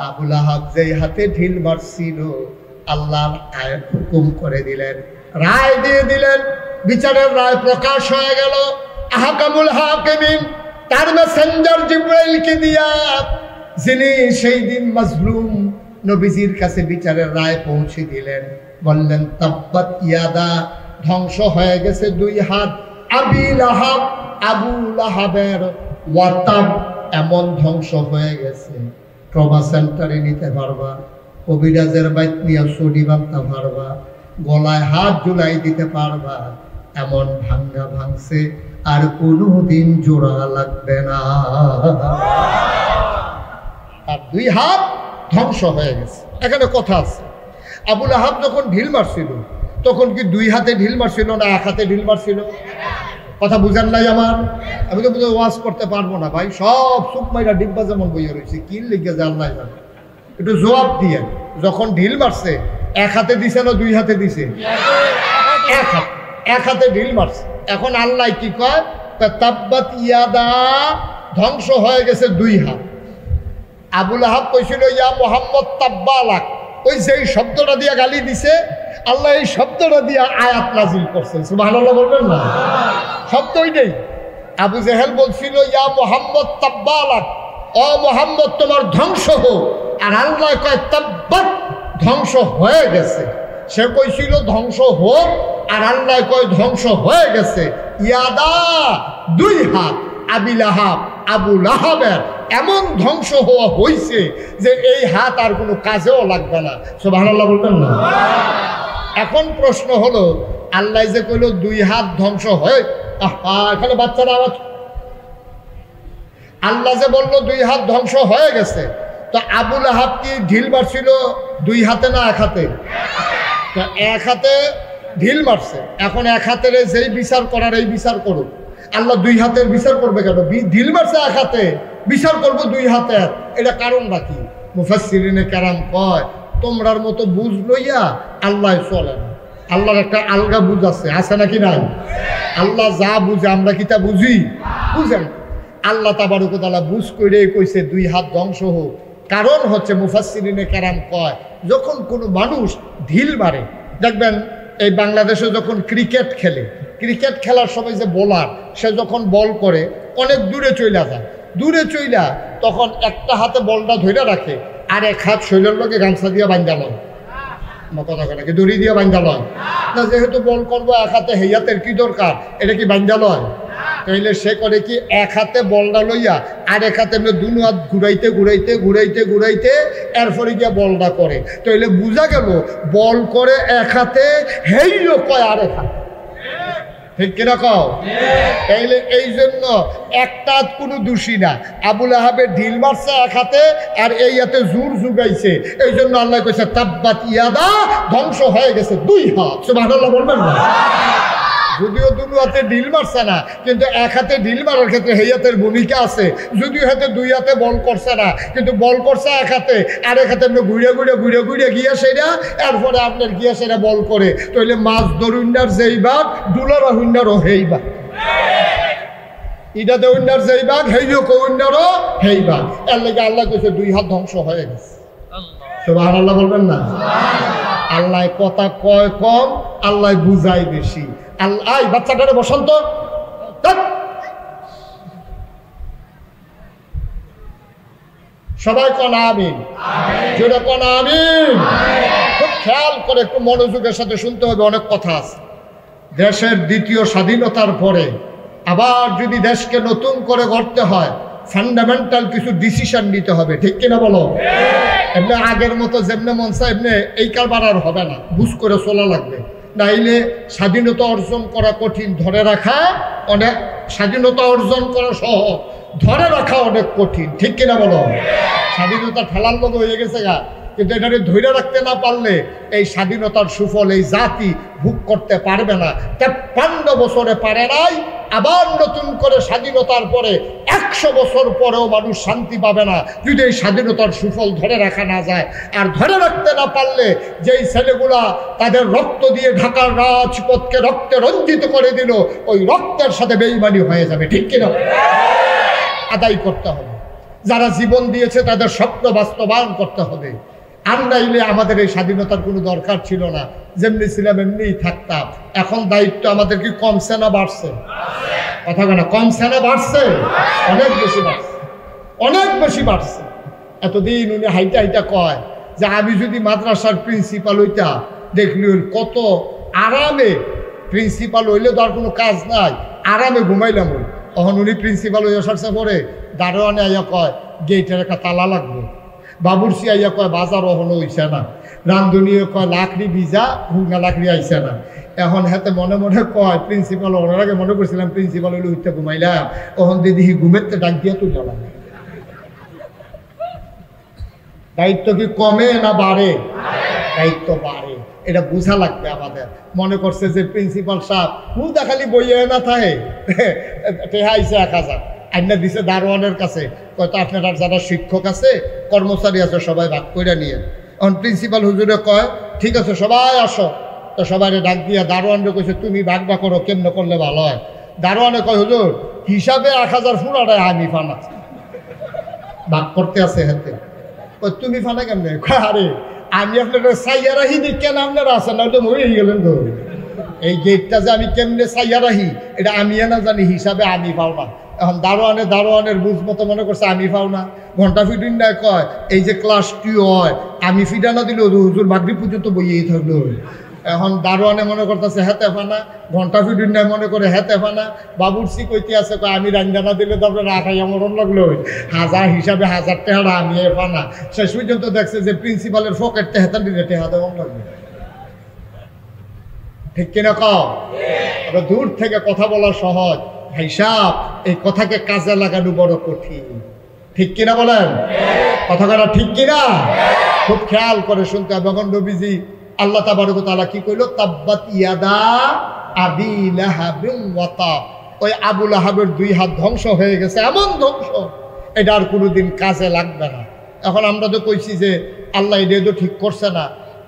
আবু লাহাব যেই হাতে ঢিল মারছিল আল্লাহ আয়াত হুকুম করে দিলেন, রায় দিয়ে দিলেন, বিচারের রায় প্রকাশ হয়ে গেল। আহকামুল হাকিমিন তার মেসেঞ্জার জিবরাইলকে দিয়া, যিনি সেই দিন মাজলুম নবীজির কাছে বিচারের রায় পৌঁছে দিলেন, বললেন তাব্বাত ইয়াদা, ধ্বংস হয়ে গেছে দুই হাত, আবি লাহাব আবু লাহাবের, ওয়াতাব এমন ধ্বংস হয়ে গেছে ট্রমা সেন্টারে নিতে পারবা, কবিরাজের বাইত নিয়ে ছড়ি বাঁধতে পারবা, গলায় হাত ঝুলাই দিতে পারবা, এমন ভাঙ্গা ভাঙছে আর কোনোদিন জোড়া লাগবে না। আর দুই হাত ধ্বংস হয়ে গেছে। এখানে কথা আছে, আবু লাহাব যখন ঢিল মারছিল তখন কি দুই হাতে ঢিল মারছিল না এক হাতে ঢিল মারছিল? কথা বুঝেন নাই আমার? আমি তো বুঝে ওয়াজ করতে পারবো না ভাই, সব সুপ মাইরা ডিব্বা যেমন বইয়া রয়েছে, কি লিখে যে আল্লাহ জানে। একটু জবাব দিয়ে, যখন ঢিল মারছে এক হাতে দিছে না দুই হাতে দিছে? এক হাতে ঢিল মারছে। এখন আল্লাহ কি কয়? তাব্বাত ইয়াদা, ধ্বংস হয়ে গেছে দুই হাত। আবু লাহাব কইছিল ইয়া মুহাম্মদ তাব্বালাক, ওই যেই শব্দটা দিয়া গালি দিছে আল্লাহ এই শব্দটা দিয়া আয়াত নাজিল করছেন। সুবহানাল্লাহ বলবেন না? শব্দ ওইটাই। আবু জেহেল বলছিল ইয়া মুহাম্মদ তাব্বালাক, ও মুহাম্মদ তোমার ধ্বংস হোক, আর আল্লাহ কয় তাব্বাত, ধ্বংস হয়ে গেছে। সে কইছিল ধ্বংস হোক, আর আল্লাহ কয় ধ্বংস হয়ে গেছে। ইয়াদা দুই হাত, আবি লাহাব আবু লাহাবের এমন ধ্বংস হওয়া হয়েছে যে এই হাত আর কোনো কাজেও লাগবে না। সুবহানাল্লাহ বলবেন না? এখন প্রশ্ন হলো, আল্লাহ যে কইল দুই হাত ধ্বংস হয়, এখানে বাচ্চারা আওয়াজ, আল্লাহ যে বললো দুই হাত ধ্বংস হয়ে গেছে, তো আবু লাহাব কি ঢিল মারছিল দুই হাতে না এক হাতে? তো এক হাতে ঢিল মারছে, এখন এক হাতের যেই বিচার করার এই বিচার করুক। আল্লাহ দুই হাতের বিচার করবে কেন? ঢিল মারছে এক হাতে, বিচার করবো দুই হাতের, এটা কারণ নাকি? মুফাসসিরিনে কেরাম কয়, তোমরার মতো বুঝ লইয়া আল্লাহ চলে না। আল্লাহর একটা আলগা বুঝ আছে, আছে নাকি নাই? আল্লাহ যা বুঝে আমরা কি তা বুঝি? বুঝেন? আল্লাহ তাবারক ওয়া তাআলা বুঝ করে কইছে দুই হাত ধ্বংস হোক। কারণ হচ্ছে মুফাসসিরিনে কেরাম কয়, যখন কোনো মানুষ ঢিল মারে, দেখবেন এই বাংলাদেশে যখন ক্রিকেট খেলে, ক্রিকেট খেলার সময় যে বোলার, সে যখন বল করে অনেক দূরে চইলা যায়, দূরে চইলা তখন একটা হাতে বলটা ধরে রাখে, আর এক হাত শৈলের লোকে গামছা দিয়ে বান্ধা লয়, কথা নাকি দড়ি দিয়ে বান্ধা লয় না? যেহেতু বল করবো এক হাতে, হেই হাতের কি দরকার? এটা কি বান্ধা লয়? তাইলে সে করে কি, এক হাতে বলটা লইয়া আর এক হাতে দুনো হাত ঘুরাইতে ঘুরাইতে ঘুরাইতে ঘুরাইতে এরপরে গিয়া বলটা করে। তাইলে বোঝা গেল বল করে এক হাতে, হেইও কয় আরেক হাতে। ঠিক কিনা কও? তাইলে এই জন্য একটা কোনো দোষী না। আবু লাহাবের ঢিল মারছে এক হাতে, আর এই হাতে জোর জুগাইছে, এই জন্য আল্লাহ কইছে তাব্বাত ইয়াদা, ধ্বংস হয়ে গেছে দুই হাত। সুবহানাল্লাহ বলবেন না? যদিও দুই হাতে ঢিল মারছে না, কিন্তু এক হাতে ঢিল মারার ক্ষেত্রে এই হাতের ভূমিকা আছে। যদিও হাতে দুই হাতে বল করছে না, কিন্তু বল করছে এক হাতে, আর এক হাতে আপনি ঘুরে ঘুরে ঘুরে ঘুরে গিয়া সেটা, এরপরে আপনার গিয়া সেটা বল করে। তাইলে মাছ ধরুন্নার যেই বাঘ, ডুলারা হুন্নারও হেই বাঘ, ইটাতে উন্নার যেই বাঘ, হেইও কউন্নারও হেই বাঘ। এর লেগে আল্লাহ কইছে দুই হাত ধ্বংস হয়ে গেছে। সুবহানাল্লাহ বলবেন না? আল্লাহ কথা কয় কম, আল্লাহ বুঝাই বেশি। আল্লাহ বাচ্চাটারে বসন্ত, সবাই কোন আমিন, জোরে কোন আমিন। খুব খেয়াল করে একটু মনোযোগের সাথে শুনতে হবে, অনেক কথা আছে। দেশের দ্বিতীয় স্বাধীনতার পরে আবার যদি দেশকে নতুন করে গড়তে হয়, ফান্ডামেন্টাল কিছু ডিসিশন নিতে হবে, ঠিক কিনা বলো? এমনি আগের মতো যেমনি মন চায় এমনি এই কারবার আর হবে না, বুঝ করে চলা লাগবে। নাইলে স্বাধীনতা অর্জন করা কঠিন, ধরে রাখা অনেক, স্বাধীনতা অর্জন করা সহজ, ধরে রাখা অনেক কঠিন, ঠিক কিনা বলো? স্বাধীনতা ঠেলার মতো হয়ে গেছে গা, কিন্তু এটাকে ধরে রাখতে না পারলে এই স্বাধীনতার সুফল এই জাতি ভোগ করতে পারবে না। 53 বছরে পারে নাই, আবার নতুন করে স্বাধীনতার পরে 100 বছর পরেও মানুষ শান্তি পাবে না যদি এই স্বাধীনতার সুফল ধরে রাখা না যায়। আর ধরে রাখতে না পারলে যেই ছেলেগুলা তাদের রক্ত দিয়ে ঢাকার রাজপথকে রক্তে রঞ্জিত করে দিল, ওই রক্তের সাথে বেঈমানি হয়ে যাবে, ঠিক কিনা? আদায় করতে হবে। যারা জীবন দিয়েছে তাদের স্বপ্ন বাস্তবায়ন করতে হবে। আর নাইলে আমাদের এই স্বাধীনতার কোনো দরকার ছিল না, যেমনি ছিলাম এমনিই থাকতাম। এখন দায়িত্ব আমাদের কি কমছে না বাড়ছে? কথা বলে না, কমছে না বাড়ছে? অনেক বেশি বাড়ছে, অনেক বেশি বাড়ছে। এতদিন উনি হাইটা হাইটা কয় যে আমি যদি মাদ্রাসার প্রিন্সিপাল হইতা, দেখলি কত আরামে, প্রিন্সিপাল হইলে তো আর কোনো কাজ নাই, আরামে ঘুমাইলাম। তখন উনি প্রিন্সিপাল হয়ে আসার পরে দারোয়ানে আইয়া কয় গেটের একটা তালা লাগবে, বাবুরসি আইয়া কয় বাজার হলো হইছে না, রান্ধনীয় কয় লাকড়ি ভিজা হুঙ্গা লাকড়ি আইছে না। এখন হাতে মনে মনে কয় প্রিন্সিপাল, ওনার আগে মনে করছিলাম প্রিন্সিপাল হইলে উঠতে ঘুমাইলাম, তখন দিদি ঘুমেরতে ডাক দিয়া তুললাম। দায়িত্ব কি কমে না বাড়ে? দায়িত্ব বাড়ে, এটা বোঝা লাগবে আমাদের। মনে করছে যে প্রিন্সিপাল সাহেব হুদা খালি বইয়ে না থাকে, টেহা আইছে 1000 আইনা দিছে দারোয়ানের কাছে, হয়তো আপনার যারা শিক্ষক আছে কর্মচারী আছে সবাই ভাগ করে নিয়ে। এখন প্রিন্সিপাল হুজুরে কয় ঠিক আছে সবাই আসো, তো সবাই ডাক দিয়া দারোয়ানরে কইছে তুমি ভাগ ভাগ করো, কেমনে করলে ভালো হয়। দারোয়ানে কয় হুজুর হিসাবে 1000 ফুরাটায় আমি ফানা ভাগ করতে আছে হাতে। তুমি ফানা কেমনে? আরে আমি আপনার সাইয়া রাহি কেন আপনারা আছেন, না তো মরে গেলেন তো। এই গেটটা যে আমি কেমনে সাইয়া রাহি এটা আমি না জানি, হিসাবে আমি পাও না। এখন দারোয়ানের বুঝ মতো মনে করছে আমি পাও না, ঘন্টা ফিটিন না কয় এই যে ক্লাস 2 হয় আমি ফিটা না দিল হুজুর মাগরিব পর্যন্ত বইয়েই থাকলো। এখন দারোয়ানে মনে করতেছে হেতে ফানা, ঘন্টা ফিটিন না মনে করে হেতে ফানা, বাবুরসি কইতে আছে আমি রান্না না দিলে তো আপনার রাখাই মরণ লাগলো, 1000 হিসাবে 1000 টাকা আমি ফানা। শেষ পর্যন্ত দেখছে যে প্রিন্সিপালের পকেট হেতান দিলে টেহা দেওয়া লাগবে, ঠিক কিনা কও? দূর থেকে কথা বলা সহজ, হিসাব এই কথাকে কাজে লাগানো বড় কঠিন, ঠিক কিনা বলেন? কথা বলা ঠিক কিনা? খুব খেয়াল করে শুনতে হবে। এখন নবীজি আল্লাহ তাবারক ওয়া তাআলা কি কইল? তাব্বাত ইয়াদা আবি লাহাবিন ওয়া তাব। ওই আবু লাহাবের 2 হাত ধ্বংস হয়ে গেছে, এমন ধ্বংস এটা আর কোনোদিন কাজে লাগবে না। এখন আমরা তো কইছি যে আল্লাহ এটা তো ঠিক করছে না,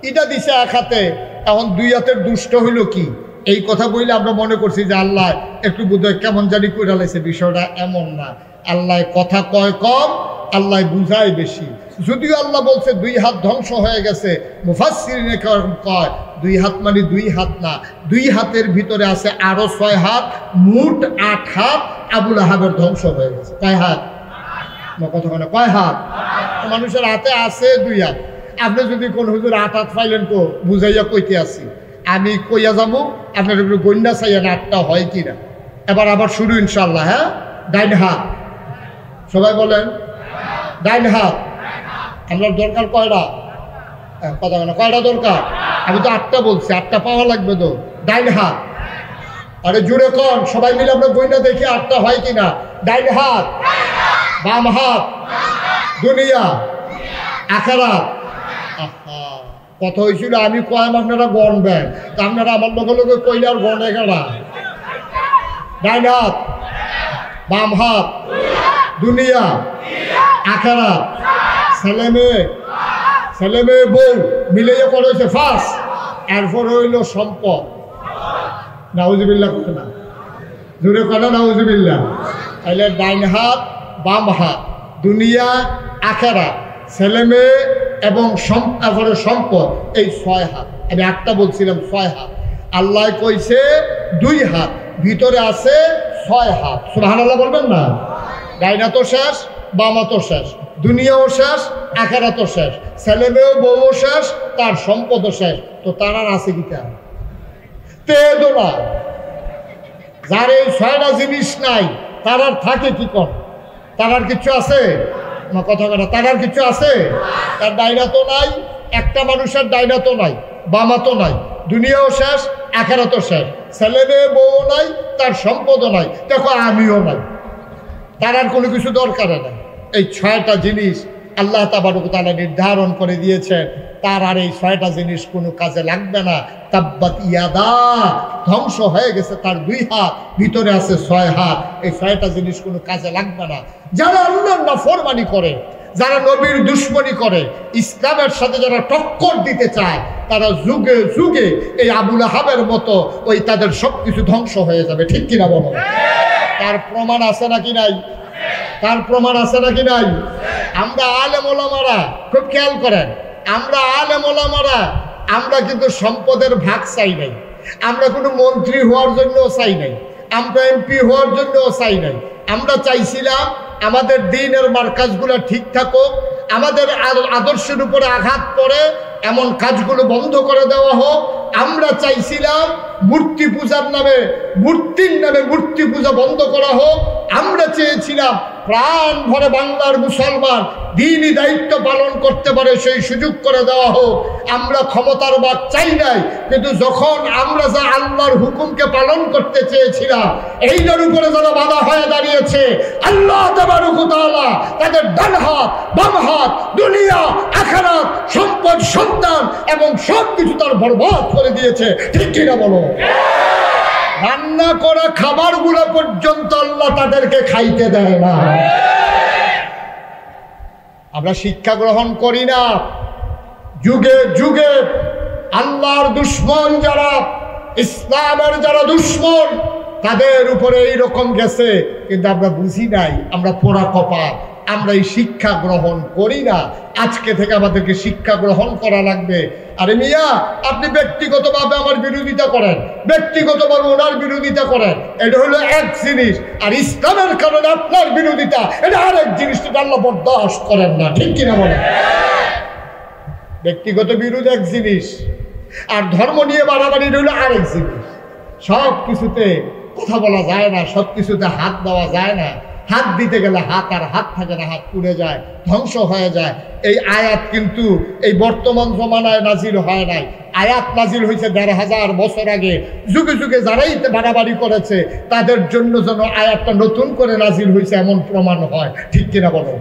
এটা দিছে 1 হাতে, এখন 2 হাতের দুষ্ট হইল কি? এই কথা বললে আমরা মনে করছি যে আল্লাহ একটু বোধহয় কেমন জানি করে লাইছে। বিষয়টা এমন না, আল্লাহ কথা কয় কম, আল্লাহ বুঝায় বেশি। যদিও আল্লাহ বলছে 2 হাত ধ্বংস হয়ে গেছে, মুফাসসিরিনে কয় 2 হাত মানে 2 হাত না, 2 হাতের ভিতরে আছে আরো 6 হাত, মোট 8 হাত আবু লাহাবের ধ্বংস হয়ে গেছে। কয় হাত? কথা বলে কয় হাত? মানুষের হাতে আছে 2 হাত। আপনি যদি কোন হুজুর 8 হাত পাইলেন তো বুঝাইয়া কইতে আসি, আমি কইয়া যাবো আপনার একটু গন্ডা চাইয়া না 8টা হয় কিনা। এবার আবার শুরু ইনশাল্লাহ। হ্যাঁ, ডাইন হাত সবাই বলেন, ডাইন হাত। আপনার দরকার কয়টা? কথা বলে কয়টা দরকার? আমি তো 8টা বলছি, 8টা পাওয়া লাগবে তো। ডাইন হাত, আরে জুড়ে কন সবাই মিলে আমরা গন্ডা দেখি 8টা হয় কিনা। ডাইন হাত, বাম হাত, দুনিয়া আখেরাত। কথা হয়েছিল আমি কয়াম আপনারা গণবেন, তা আপনারা আমার লগে লগে কইলে আর গণে গেলা। ডাইন হাত, বাম হাত, দুনিয়া আখেরাত, ছেলে মেয়ে বউ মিলাইয়া করেছে ফার্স্ট, এরপর হইল সম্পদ। নাউজুবিল্লাহ কথা না, জোরে কথা নাউজুবিল্লাহ। তাইলে ডাইন হাত, বাম হাত, দুনিয়া আখেরাত, ছেলে মেয়ে এবং সম্পদ, এই 6 হাত। আমি 8টা বলছিলাম, 6 হাত। আল্লাহ কইছে 2 হাত, ভিতরে আছে 6 হাত। সুবহানাল্লাহ বলবেন না? ডাইনা তো শেষ, বামা তো শেষ, দুনিয়াও শেষ, আখেরাতও শেষ, ছেলে মেয়েও বউও শেষ, তার সম্পদও শেষ। তো তার আর আছে কি? তেদো না। যার এই 6টা জিনিস নাই তার আর থাকে কি কর? তার আর কিছু আছে না? কথা বলে তার আর কিছু আছে? তার ডাইনা তো নাই, একটা মানুষের ডাইনা তো নাই, বামা তো নাই, দুনিয়াও শেষ, আখেরাতও শেষ, ছেলে মেয়ে বউ নাই, তার সম্পদও নাই, দেখো আমিও নাই, তার আর কোনো কিছু দরকার নাই। এই 6টা জিনিস আল্লাহ তাবারক ওয়া তাআলা নির্ধারণ করে দিয়েছেন, তার আর এই 6টা জিনিস কোনো কাজে লাগবে না। তাব্বাত ইয়াদা, ধ্বংস হয়ে গেছে তার 2 হাত, ভিতরে আছে 6 হাত, এই 6টা জিনিস কোনো কাজে লাগবে না। যারা আল্লাহর নাফরমানি করে, যারা নবীর দুশ্মনী করে, ইসলামের সাথে যারা টক্কর দিতে চায়, তারা যুগে যুগে এই আবু লাহাবের মতো ওই তাদের সবকিছু ধ্বংস হয়ে যাবে। ঠিক কিনা বলো? তার প্রমাণ আছে নাকি নাই? তার প্রমাণ আছে নাকি নাই? আমরা আলেম ওলামারা খুব খেয়াল করেন, আমরা আলেম ওলামারা আমরা কিন্তু সম্পদের ভাগ চাই নাই, আমরা কোনো মন্ত্রী হওয়ার জন্যও চাই নাই, আমরা এমপি হওয়ার জন্যও চাই নাই। আমরা চাইছিলাম আমাদের দ্বীনের মারকাজগুলো ঠিক থাকুক, আমাদের আদর্শের উপরে আঘাত পড়ে এমন কাজগুলো বন্ধ করে দেওয়া হোক। আমরা চাইছিলাম মূর্তি পূজার নামে, মূর্তির নামে মূর্তি পূজা বন্ধ করা হোক। আমরা চেয়েছিলাম প্রাণ ভরে বাংলার মুসলমান দ্বীনি দায়িত্ব পালন করতে পারে সেই সুযোগ করে দেওয়া হোক। আমরা ক্ষমতার বাদ চাই নাই, কিন্তু যখন আমরা যা আল্লাহর হুকুমকে পালন করতে চেয়েছিলাম, এইটার উপরে যারা বাধা হয়ে দাঁড়িয়েছে, আল্লাহ তাবারক ওয়া তাআলা তাদের ডান হাত বাম হাত, দুনিয়া আখিরাত, সম্পদ সন্তান এবং সব কিছু তার বরবাদ করে দিয়েছে। ঠিক কিনা বলো? রান্না করা খাবারগুলো পর্যন্ত আল্লাহ তাদেরকে খাইতে দেয় না। আমরা শিক্ষা গ্রহণ করি না। যুগে যুগে আল্লাহর দুশ্মন যারা, ইসলামের যারা দুশ্মন, তাদের উপরে এইরকম গেছে, কিন্তু আমরা বুঝি নাই, আমরা পোড়া কপাল, আমরা এই শিক্ষা গ্রহণ করি না। আজকে থেকে আমাদেরকে শিক্ষা গ্রহণ করা লাগবে। আরে মিয়া, আপনি ব্যক্তিগতভাবে আমার বিরোধিতা করেন, ব্যক্তিগতভাবে ওনার বিরোধিতা করেন, এটা হলো এক জিনিস, আর ইসলামের কারণে আপনার বিরোধিতা এটা আরেক জিনিস, সেটা আল্লাহ বরদাস্ত করেন না। ঠিক কিনা বলেন? ব্যক্তিগত বিরোধ এক জিনিস, আর ধর্ম নিয়ে বাড়াবাড়ি হলো আরেক জিনিস। সব কিছুতে কথা বলা যায় না, সব কিছুতে হাত দেওয়া যায় না। হাত দিতে গেলে হাত আর হাত থাকে না, হাত পুড়ে যায়, ধ্বংস হয়ে যায়। এই আয়াত কিন্তু এই বর্তমান জমানায় নাজিল হয় নাই, আয়াত নাজিল হয়েছে ১৫০০ বছর আগে। যুগে যুগে যারাই বাড়াবাড়ি করেছে তাদের জন্য যেন আয়াতটা নতুন করে নাজিল হয়েছে এমন প্রমাণ হয়। ঠিক কিনা বলো?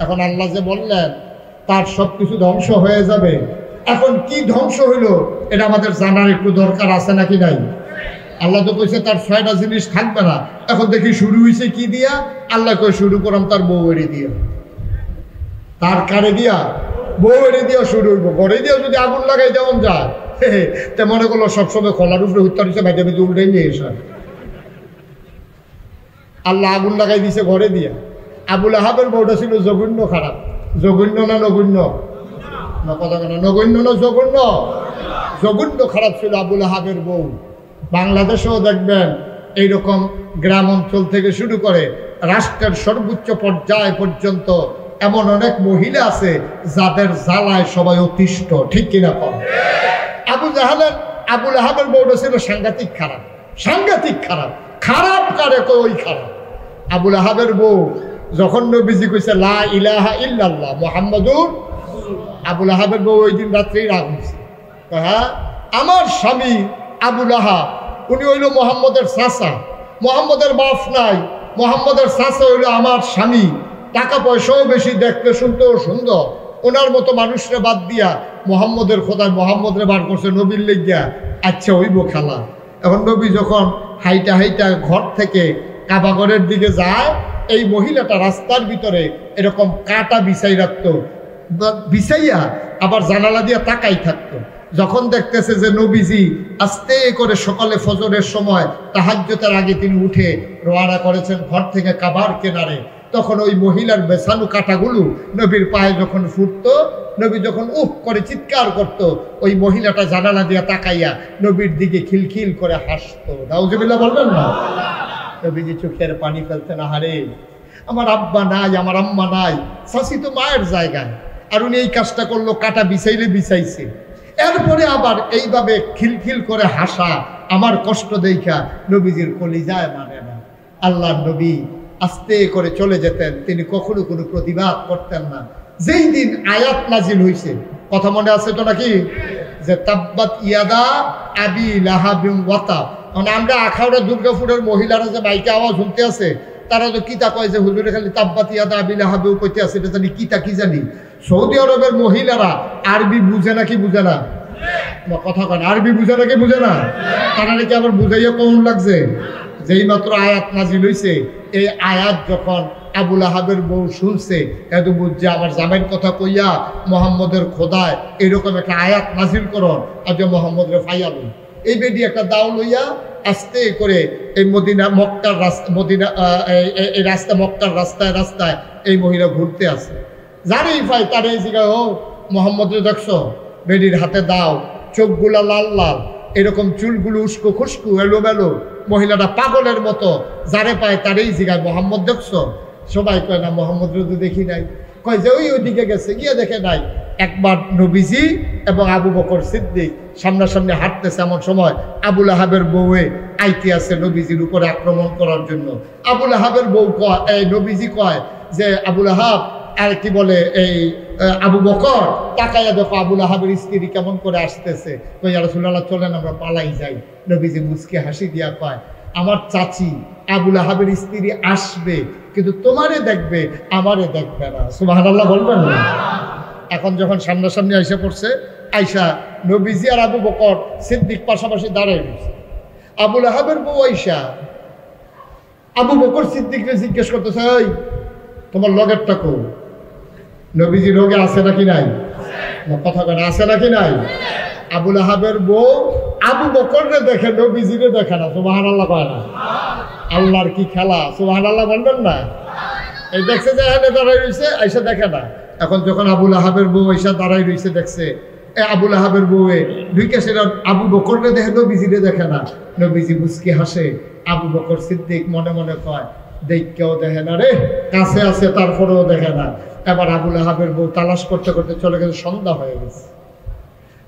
এখন আল্লাহ যে বললেন তার সবকিছু ধ্বংস হয়ে যাবে, এখন কি ধ্বংস হইল এটা আমাদের জানার একটু দরকার আছে নাকি নাই? আল্লাহ তো কইছে তার 6টা জিনিস থাকবে না। এখন দেখি শুরু হয়েছে কি দিয়া? আল্লাহ কই শুরু করলাম তার বউয়েরই দিয়া। তার কারে দিয়া? বউয়েরই দিয়া শুরু হইব। ঘরে দিয়া যদি আগুন লাগাই যেমন যায়, তে মনে করলো সবসময় খোলার উপরে উত্তর দিচ্ছে, বাইরে বেঁধে উল্টাই নিয়ে এসে আল্লাহ আগুন লাগাই দিছে ঘরে দিয়া। আবু লাহাবের বউটা ছিল জঘন্য খারাপ। জঘন্য না নগণ্য? না কথা কেন? নগণ্য না জঘন্য? জঘন্য খারাপ ছিল আবু লাহাবের বউ। বাংলাদেশেও দেখবেন এইরকম গ্রাম অঞ্চল থেকে শুরু করে রাষ্ট্রের সর্বোচ্চ পর্যায় পর্যন্ত এমন অনেক মহিলা আছে যাদের জ্বালায় সবাই অতিষ্ঠ। ঠিক কিনা কম? আবু লাহাবের বউটা ছিল সাংঘাতিক খারাপ, সাংঘাতিক খারাপ। খারাপ কারে কই? ওই খারাপ। আবু লাহাবের বউ যখন নবীজি কইছে লা ইলাহা ইল্লাল্লাহ মুহাম্মাদুর, আবু লাহাবের বউ ওই দিন রাত্রেই রাগ হয়েছে। হ্যাঁ, আমার স্বামী আবু লাহাব উনি হইল মোহাম্মদের চাচা, মোহাম্মদের বাপ নাই, মোহাম্মদের চাচা হইল আমার স্বামী, টাকা পয়সাও বেশি, দেখতে শুনতেও সুন্দর। ওনার মতো মানুষরে বাদ দিয়া মোহাম্মদের খোদায় মোহাম্মদরে বার করছে নবীর লেগিয়া। আচ্ছা হইব খেলা। এখন নবী যখন হাইটা হাইটা ঘর থেকে কাবাগরের দিকে যায়, এই মহিলাটা রাস্তার ভিতরে এরকম কাটা বিছাই রাখতো, বিছাইয়া আবার জানালা দিয়া তাকাই থাকতো। যখন দেখতেছে যে নবীজি আস্তে করে সকালে ফজরের সময় তাহাজ্জুদের আগে তিনি উঠে রওনা করেছেন ঘর থেকে কাবার কিনারে, তখন ওই মহিলার বেছানো কাটাগুলো নবীর পায়ে যখন ফুটতো, নবী যখন উফ করে চিৎকার করত, ওই মহিলাটা জানালা দিয়া তাকাইয়া নবীর দিকে খিলখিল করে হাসতো। নাউজুবিল্লাহ বলবেন না? নবীজি চোখের পানি ফেলতেন, আহারে আমার আব্বা নাই, আমার আম্মা নাই, শাশি তো মায়ের জায়গায়, আর উনি এই কাজটা করলো, কাটা বিছাইলে বিছাইছে। এরপরে আবার এইভাবে খিলখিল করে হাসা, আমার কষ্ট দেখা নবীজির কলিজায় মানে না। আল্লাহর নবী আস্তে করে চলে যেতেন, তিনি কখনো কোনো প্রতিবাদ করতেন না। যেই দিন আয়াত নাজিল হয়েছে, কথা মনে আছে তো নাকি, যে তাব্বাত ইয়াদা আবি লাহাবিন ওয়া তাব। মানে আমরা আখাউড়া দুর্গাপুরের মহিলারা যে মাইকে আওয়াজ শুনতে আছে, তারা তো কিতা কয় যে হুজুরে খালি তাব্বাত ইয়াদা আবি লাহাবিন কইতে আছে, এটা জানি কিতা কি জানি। সৌদি আরবের মহিলারা আরবি বুঝে নাকি বুঝে না? কথা কয় আরবি বুঝে নাকি বুঝে না? তারা নাকি আবার বুঝাইয়া কেমন লাগছে। যেই মাত্র আয়াত নাজিল হইছে, এই আয়াত যখন আবুল আহাবের বউ শুনছে, এত বুঝছে আমার জামাইয়ের কথা কইয়া মোহাম্মদের খোদায় এরকম একটা আয়াত নাজিল করন, আজ মোহাম্মদের ফাইয়াল। এই বেডি একটা দাও লইয়া আস্তে করে এই মদিনা মক্কার রাস্তা, মদিনা এই রাস্তা মক্কার রাস্তায় রাস্তায় এই মহিলা ঘুরতে আসে। যারেই পাই তার এই জায়গায়, ও মোহাম্মদের দেখছো, বেডির হাতে দাও, চোখগুলা লাল লাল, এরকম চুলগুলো উস্কো খুস্কু এলোমেলো, মহিলাটা পাগলের মতো। যারে পায় তার এই জায়গায় মোহাম্মদ দেখছো? সবাই কয় না মোহাম্মদ তো দেখি নাই। কয় যে ওইদিকে গেছে, গিয়ে দেখে নাই। একবার নবীজি এবং আবু বকর সিদ্দিক সামনাসামনি হাঁটতেছে, এমন সময় আবুল আহাবের বউয়ে আইতে আছে নবীজির উপরে আক্রমণ করার জন্য। আবুল আহাবের বউ কয়, এই নবীজি কয় যে আবুল আহাব আর কি বলে এই আবু বকর, তাকাইয়া দেখো আবুল আহাবের স্ত্রী কেমন করে আসতেছে। কই ইয়া রাসূলুল্লাহ চলেন আমরা পালাই যাই। নবীজি মুচকে হাসি দিয়া কয়, আমার চাচি আবুল আহাবের স্ত্রী আসবে, কিন্তু তোমারে দেখবে, আমারে দেখবে না। সুবহানাল্লাহ বলবেন না? এখন যখন সামনাসামনি আইসা পড়ছে, আইসা নবীজি আর আবু বকর সিদ্দিক পাশাপাশি দাঁড়ায় রয়েছে। আবুল আহাবের বউ আইসা আবু বকর সিদ্দিককে জিজ্ঞেস করতেছে, ওই তোমার লগেরটা কো? নবীজি লোকে আছে নাকি নাই? কথা কেন আছে নাকি নাই? আবুল আহাবের বউ আবু বকররে দেখে, নবীজিরে দেখে না। সুবহানাল্লাহ কয় না? আল্লাহর কি খেলা! সুবহানাল্লাহ বলবেন না? এই দেখছে যে এখানে দাঁড়াই রয়েছে, আইসা দেখে না। এখন যখন আবুল আহাবের বউ আইসা দাঁড়াই রয়েছে, দেখছে আবুল আহাবের বউয়ে ঢুকে, সেটা আবু বকররে দেখে, নবীজিরে দেখে না। নবীজি মুচকি হাসে। আবু বকর সিদ্দিক মনে মনে কয়, দেখকেও দেখে না রে, কাছে আছে তারপরেও দেখে না। এবার আবুল আহাবের বউ তালাশ করতে করতে চলে গেছে, সন্ধ্যা হয়ে গেছে।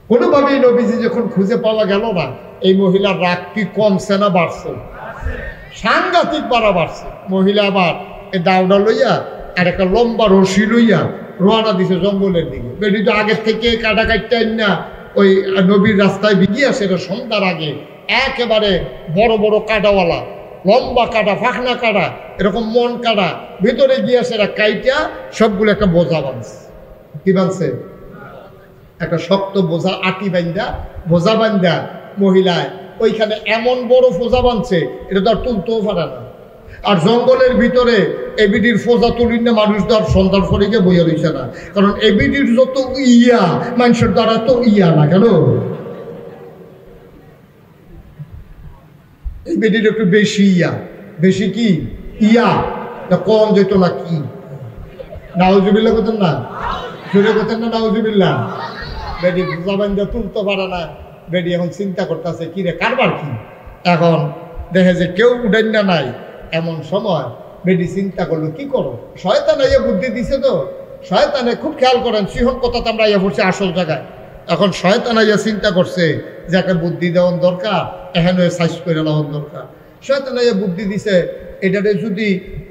কোনোভাবেই নবীজি যখন খুঁজে পাওয়া গেল না, এই মহিলার রাগ কি কমছে না বাড়ছে? সাংঘাতিক বাড়া বাড়ছে। মহিলা আবার এই দাউডা লইয়া আর একটা লম্বা রশি লইয়া রওনা দিছে জঙ্গলের দিকে। বেটি তো আগের থেকে কাটা কাটতে না ওই নবীর রাস্তায় বিগিয়ে, সেটা সন্ধ্যার আগে একেবারে বড় বড় কাটাওয়ালা, লম্বা কাটা, ফাঁকনা কাটা, এরকম মন কাটা, ভিতরে গিয়ে সেটা কাইটা সবগুলো একটা বোঝা বাঁধছে। কি বাঁধছে? একটা শক্ত বোঝা, আটি বান্ধা, বোঝা বান্ধা মহিলায় ওইখানে এমন বড় ফোজা বাঁধছে, এটা তো আর তুলতেও পারে না। আর জঙ্গলের ভিতরে এবিডির ফোজা তুলির না, মানুষ তো আর সন্ধ্যার ফরিকে বইয়া রয়েছে না, কারণ এবিডির যত ইয়া মানুষের দ্বারা তো ইয়া না। কেন? এবিডির একটু বেশি ইয়া, বেশি কি ইয়া, কম যেত না। কি নাউজুবিল্লাহ করতেন না? জোরে করতেন না নাউজুবিল্লাহ? বেডি ফোজা বান্ধা তুলতে পারে না। বেডি এখন চিন্তা করতেছে, কি রে কারবার কি। এখন দেখে যে কেউ উঠেন না নাই, এমন সময় বেডি চিন্তা করলো, কি করো? শয়তান আইয়া বুদ্ধি দিছে তো। শয়তানে খুব খেয়াল করেন, সিহন কথা তো আমরা আইয়া পড়ছি আসল জায়গায়। এখন শয়তান আইয়া চিন্তা করছে যে একটা বুদ্ধি দেওয়ার দরকার, এখানে সাইজ করে নেওয়ার দরকার। শয়তান আইয়া বুদ্ধি দিছে, এটাতে যদি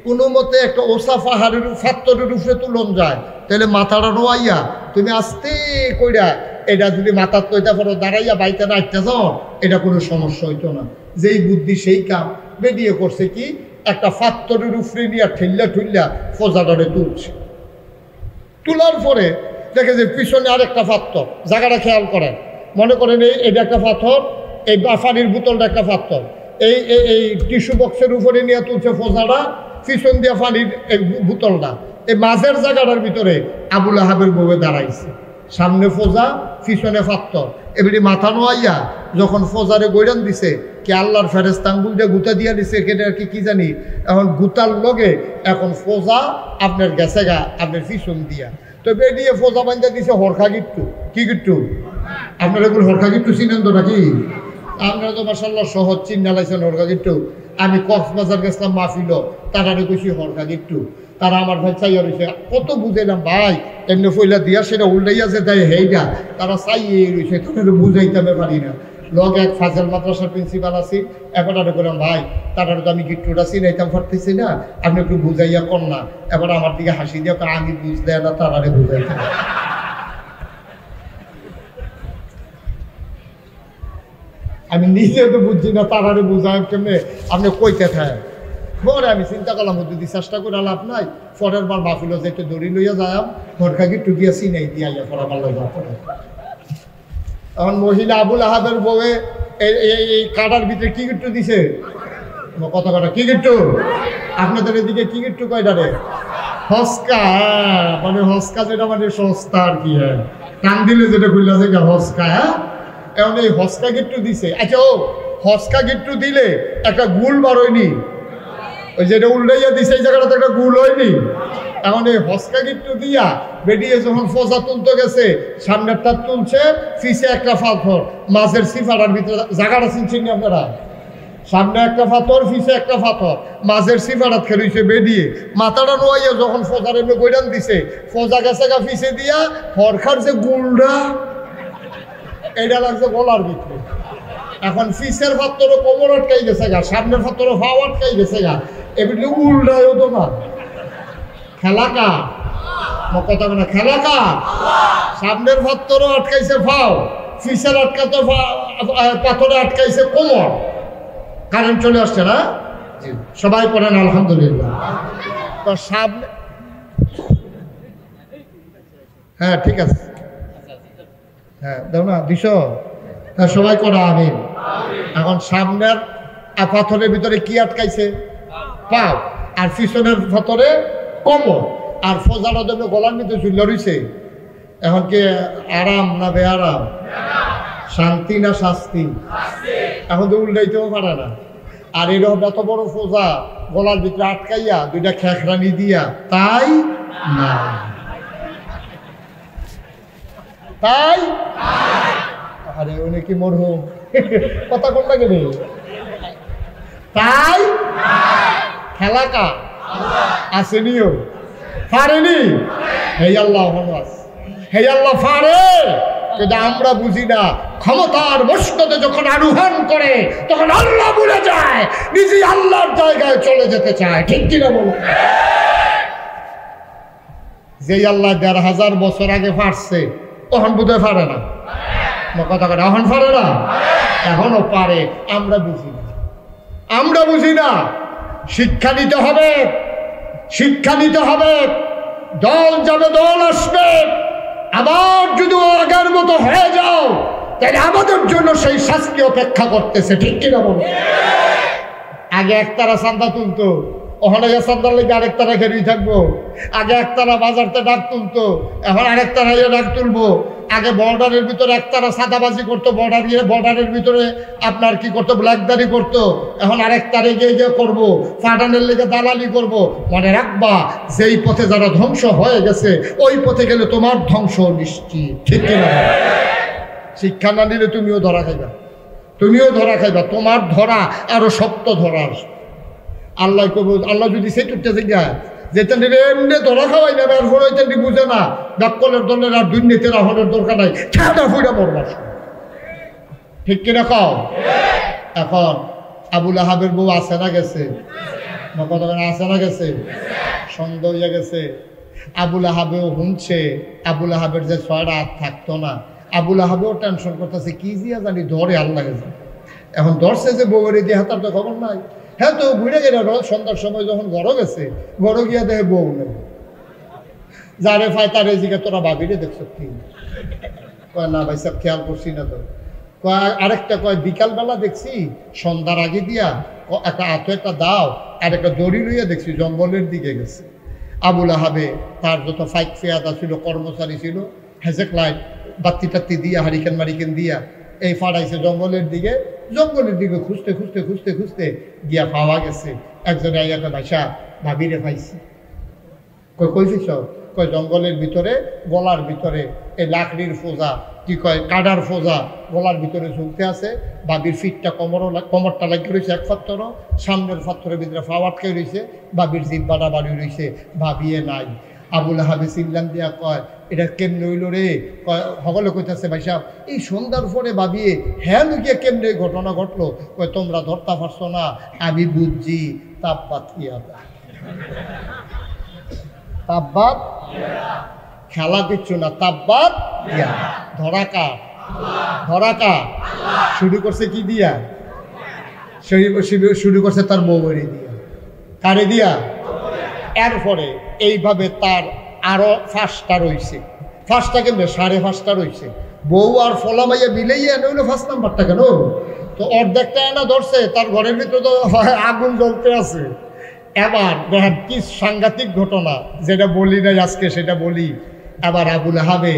কোনো মতে একটা ওসা পাহাড়ের ফাত্তরের উপরে তুলন যায়, তাহলে মাথাটা নোয়াইয়া তুমি আস্তে কইরা এটা যদি মাথার তৈতা পরে দাঁড়াইয়া বাইতে না একটা যাও, এটা কোনো সমস্যা হইতো না। যেই বুদ্ধি সেই কাম। বেরিয়ে করছে কি, একটা ফাত্তরের উপরে নিয়ে ঠেল্লা ঠুল্লা ফোজাটারে তুলছে। তোলার পরে দেখে যে পিছনে আরেকটা পাথর, জায়গাটা খেয়াল করেন, মনে করেন এটা একটা পাথর, এই পানির বোতলটা একটা পাথর, এই টিস্যু বক্সের উপরে নিয়ে তুলছে ফোজাটা, পিছন দিয়ে পানির এই বোতলটা, এই মাঝের জায়গাটার ভিতরে আবুল আহাবের বউয়ে দাঁড়াইছে। সামনে ফোজা, পিছনে পাথর। এবারে মাথা নোয়াইয়া যখন ফোজারে গৈরান দিছে, কি আল্লাহর ফেরেশতা আঙ্গুলটা গুতা দিয়া দিছে, এখানে আর কি জানি। এখন গুতার লগে এখন ফোজা আপনার গেছে গা আপনার পিছন দিয়া। তো বেরিয়ে ফোজা বান্ধা দিছে হরখা গিট্টু। কি গিট্টু? আপনার এগুলো হরখা গিট্টু চিনেন তো নাকি? আপনারা তো মাশাআল্লাহ সহজ চিন্না লাইছেন হরখা গিট্টু। আমি কক্সবাজার গেছিলাম মাহফিল, তারা কইছি হরখা গিট্টু। তারা আমার ভাই চাইয়া রয়েছে, কত বুঝাইলাম ভাই, এমনি ফইলা দিয়া সেটা উল্টাইয়া যে দেয় হেইটা, তারা চাইয়ে রয়েছে, তাদের বুঝাইতে আমি পারি না। লোক এক ফাজল মাদ্রাসার প্রিন্সিপাল আছি, এবার বললাম ভাই তারা তো আমি গিট্টুটা চিনাইতাম পারতেছি না, আপনি একটু বুঝাইয়া কর না। এবার আমার দিকে হাসি দিয়ে আমি বুঝলে না তারারে বুঝাইতাম। আমি নিজেও তো বুঝছি না তারারে বুঝাই কেমনে, আপনি কইতে থাকেন। পরে আমি চিন্তা করলাম যদি চেষ্টা করে লাভ নাই, পরের বার মাহফিল যাইতে দড়ি লইয়া যাই ঘরকা গিট্টু গিয়া চিনাই দিয়া পড়া ভালো যা পড়ে। তখন মহিলা আবুল আহাবের বউয়ে এই কাটার ভিতরে কি গিট্টু দিছে, কত কাটা কি গিট্টু, আপনাদের এদিকে কি গিট্টু কয়টারে হস্কা, মানে হস্কা যেটা মানে সস্তা আর কি, হ্যাঁ কান দিলে যেটা খুললা যে হস্কা, হ্যাঁ এখন এই হস্কা গিট্টু দিছে। আচ্ছা ও হস্কা গিট্টু দিলে একটা গুল বার হয়নি, ওই যেটা উল্টাইয়া দিছে এই জায়গাটাতে একটা গুল হয়নি। এখন এই হস্কা গিট্টু দিয়া বেরিয়ে যখন ফজা তুলতে গেছে, সামনেরটা তুলছে, ফিসে একটা পাথর, মাঝের সিফাটার ভিতরে জায়গাটা চিনছেন আপনারা, সামনে একটা পাথর, ফিসে একটা পাথর, মাঝের সিফাটাত খেলছে বেরিয়ে মাথাটা নোয়াইয়া যখন ফজার এমনি গৈরান দিছে, ফজা গেছে গা ফিসে দিয়া হরখার যে গুলটা এটা লাগছে গলার ভিতরে। এখন ফিসের পাথরও কোমর আটকাই গেছে গা, সামনের পাথরও ফাও আটকাই গেছে গা, এমনি উল্টায়ও তো না। খেলা কার কথা না, খেলা কার, সামনের পাথরও আটকাইছে ফাও, ফিসের আটকাতে পাথরে আটকাইছে কোমর, কারেন্ট চলে আসছে না। সবাই পড়েন আলহামদুলিল্লাহ। তো সামনে, হ্যাঁ ঠিক আছে, হ্যাঁ দাও না দিস, হ্যাঁ সবাই করা আমিন। এখন সামনের পাথরের ভিতরে কি আটকাইছে, পাও, আর পিছনের পাথরে কোমর, আর ফজাটা দেবে গলার ভিতরে ঝুলে রইছে। এখন কি আরাম না বেআরাম, শান্তি না শাস্তি, এখন তো উল্টাইতেও পারে না। আর এরকম এত বড় ফোজা গলার ভিতরে আটকাইয়া দুইটা খেখরানি দিয়া, তাই না তাই, আরে উনি কি মরহুম কথা কোন লাগে রে, তাই খেলা কার আসেনিও, পারেনি হে আল্লাহ, হে আল্লাহ পারে, কিন্তু আমরা বুঝি না। ক্ষমতার মস্তকে যখন আরোহণ করে তখন আল্লাহ ভুলে যায়, নিজে আল্লাহর জায়গায় চলে যেতে চায়, ঠিক কিনা বলো। যেই আল্লাহ ১,৫০০ বছর আগে পারছে তখন বোধহয় পারে না, কথা কথা এখন পারে না, এখনো পারে, আমরা বুঝি না, আমরা বুঝি না। শিক্ষা নিতে হবে, শিক্ষা নিতে হবে। দল যাবে দল আসবে, আবার যদি আগের মতো হয়ে যাও তাহলে আমাদের জন্য সেই শাস্তি অপেক্ষা করতেছে, ঠিক কিনা বলো। আগে একতারা চান্দা তুলতো, ওখানে চান্দার লেগে আরেকতারা ঘেরেই থাকবো। আগে একতারা বাজারতে ডাক তুলতো, এখন আরেকতারা ডাক তুলবো। আগে বর্ডারের ভিতরে একতারা সাদাবাজি করতো, বর্ডারের ভিতরে আপনার কি করতো, ব্ল্যাকদারি করতো, এখন আরেকতারে গিয়ে গিয়ে করবো, ফাটানের লেগে দালালি করবো। মনে রাখবা, যেই পথে যারা ধ্বংস হয়ে গেছে ওই পথে গেলে তোমার ধ্বংস নিশ্চিত, ঠিক কিনা। শিক্ষা না নিলে তুমিও ধরা খাইবা, তুমিও ধরা খাইবা, তোমার ধরা আরো শক্ত ধরা আসবে। আল্লাহ কব, আল্লাহ যদি সেই টুকটা জায়গায় যেতেন এমনি ধরা খাওয়াই না, আর হইতেন বুঝে না, ডাক্কলের দলের আর দুর্নীতির আহনের দরকার নাই, খেয়াটা ফুইটা বরবাস, ঠিক কিনা খাও। এখন আবুল আহাবের বউ আসে না গেছে, কতক্ষণ আসে না গেছে, সন্দেহ হইয়া গেছে। আবুল আহাবেও শুনছে, আবুল আহাবের যে ৬টা হাত থাকতো না, আবুল আহাবেও টেনশন করতেছে, কি জিয়া জানি ধরে আল্লাহ গেছে। এখন ধরছে যে বউয়ের দিয়ে হাতার তো খবর নাই। হ্যাঁ তো ঘুরে গেল, সন্ধ্যার সময় যখন ঘর গেছে, ঘর গিয়া দেখে বউ নেই, যারে ফাই তারে জিজ্ঞাসা তোরা ভাবিরে দেখছ কি, কয় না ভাই সব খেয়াল করছি না তো। কয় আরেকটা কয় বিকালবেলা দেখছি সন্ধ্যার আগে দিয়া একটা হাতে একটা দাও আর একটা দড়ি লইয়া দেখছি জঙ্গলের দিকে গেছে। আবুল আহাবে তার যত ফাইক ফেয়াদা ছিল, কর্মচারী ছিল, হেজেক লাইট বাত্তি টাত্তি দিয়া হারিকেন মারিকেন দিয়া এই ফাড়াইছে জঙ্গলের দিকে। জঙ্গলের দিকে খুঁজতে খুঁজতে খুঁজতে খুঁজতে গিয়া পাওয়া গেছে। একজনে আইয়াকে ভাইসা ভাবিরে পাইছি। কই কইছিস? কয় জঙ্গলের ভিতরে গলার ভিতরে এই লাকড়ির ফোজা, কি কয় কাডার ফোজা গলার ভিতরে ঝুলতে আছে। বাবির ফিটটা কোমরটা লাগিয়ে রয়েছে এক পাত্তর, সামনের পাত্তরের ভিতরে ফাও আটকে রয়েছে, বাবির জিব্বাটা বাড়ি রয়েছে, ভাবিয়ে নাই। আবুল আহাবে চিল্লান দিয়া কয় এটা কেমনে হইল রে? সকলে কইতেছে ভাই সাহেব এই সন্ধ্যার পরে ভাবিয়ে হ্যাঁ লুকিয়ে কেমনে ঘটনা ঘটলো? কয় তোমরা ধরতে পারছো না, আমি বুঝছি তাপবাত ইয়াদা, তাপবাত খেলা দিচ্ছ না, তাপবাত ইয়াদা। ধরাকা ধরাকা শুরু করছে কি দিয়া? শুরু করছে তার বউরে দিয়া। কারে দিয়া? এরপরে এইভাবে তার আরো 5টা রয়েছে। 5টা কেমনে? 5.5টা রয়েছে। বউ আর ফলা মাইয়া মিলেইয়া এনে হইলো 5 নাম্বারটা কেন? তো অর্ধেকটা এনা ধরছে, তার ঘরের ভিতরে তো আগুন জ্বলতে আছে। এবার দেখেন কি সাংঘাতিক ঘটনা, যেটা বলি নাই আজকে সেটা বলি। এবার আবুল আহাবে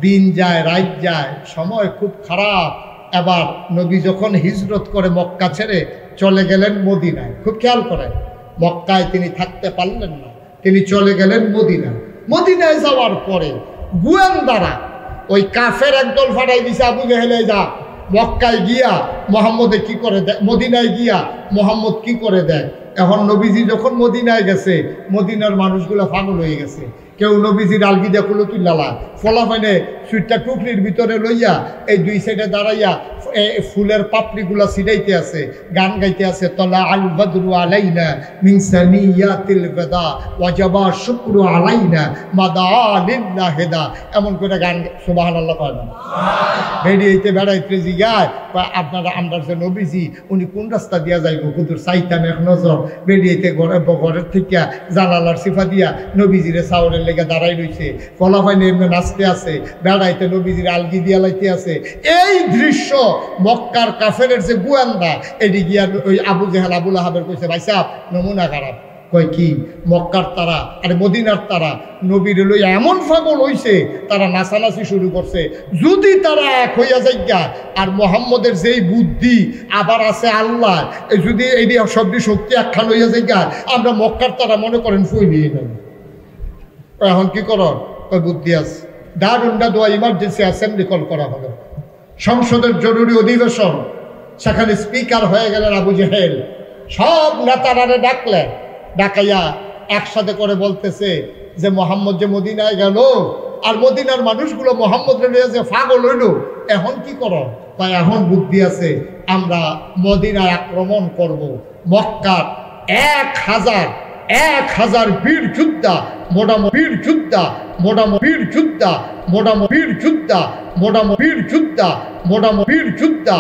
দিন যায় রাত যায়, সময় খুব খারাপ। এবার নবী যখন হিজরত করে মক্কা ছেড়ে চলে গেলেন মদিনায়, খুব খেয়াল করেন, মক্কায় তিনি থাকতে পারলেন না, তিনি চলে গেলেন মদিনায়। মদিনায় যাওয়ার পরে গোয়েন্দারা ওই কাফের একদল ফাটাই দিছে, আবু জেহেলে যা মক্কায় গিয়া মোহাম্মদে কি করে দেয়, মদিনায় গিয়া মোহাম্মদ কি করে দেয়। এখন নবীজি যখন মদিনায় গেছে, মদিনার মানুষগুলো পাগল হয়ে গেছে। কেউ নবীজির আলগি দিয়ে কুলো তুল্লালা ফলাফাইনে সুইটটা টুকরির ভিতরে লইয়া এই 2 সাইডে দাঁড়াইয়া ফুলের পাপড়িগুলা ছিটাইতে আছে, গান গাইতে আছে। তলা আল বদরু আলাইনা মিন সানিয়াতিল বাদা ওয়াজাবা শুকরু আলাইনা মাদা লিল্লাহ হেদা, এমন করে গান সুবহানাল্লাহ কয় না। বেড়াইতে জিগায় আপনারা আমরা যে নবীজি উনি কোন রাস্তা দিয়া যাইব, কুতুর চাইতাম এক নজর। বেরিয়েতে ঘরের থেকে জানালার সিফা দিয়া নবীজিরে চাউরের লেগে দাঁড়াই রইছে, ফলাফাইনে এমনি নাচতে আছে, বেড়াইতে নবীজির আলগি দিয়া লাইতে আছে। এই দৃশ্য মক্কার কাফেরের যে গোয়েন্দা এটি গিয়া ওই আবু জেহেল আবুল আহাবের কইছে, ভাই সাহেব নমুনা খারাপ। কয় কি? মক্কার তারা আর মদিনার তারা নবীর লইয়া এমন পাগল হইছে, তারা নাচানাচি শুরু করছে। যদি তারা এক হইয়া যাইগা আর মোহাম্মদের যেই বুদ্ধি আবার আছে আল্লাহ, যদি এই শব্দ শক্তি একখান হইয়া যাইগা, আমরা মক্কার তারা মনে করেন ফুই নিয়ে নেন। এখন কি কর? ওই বুদ্ধি আছে। দারুন্ডা দোয়া ইমার্জেন্সি অ্যাসেম্বলি কল করা হলো, সংসদের জরুরি অধিবেশন। সেখানে স্পিকার হয়ে গেলেন আবু জেহেল। সব নেতারারে ডাকলেন, ডাকাইয়া একসাথে করে বলতেছে যে মোহাম্মদ যে মদিনায় গেল আর মদিনার মানুষগুলো মোহাম্মদ রে যে পাগল হইল, এখন কি করো? তাই এখন বুদ্ধি আছে, আমরা মদিনায় আক্রমণ করব। মক্কার 1000 বীর যোদ্ধা, বীর যোদ্ধা, বীর যোদ্ধা, বীর যোদ্ধা, বীর যোদ্ধা, বীর যোদ্ধা,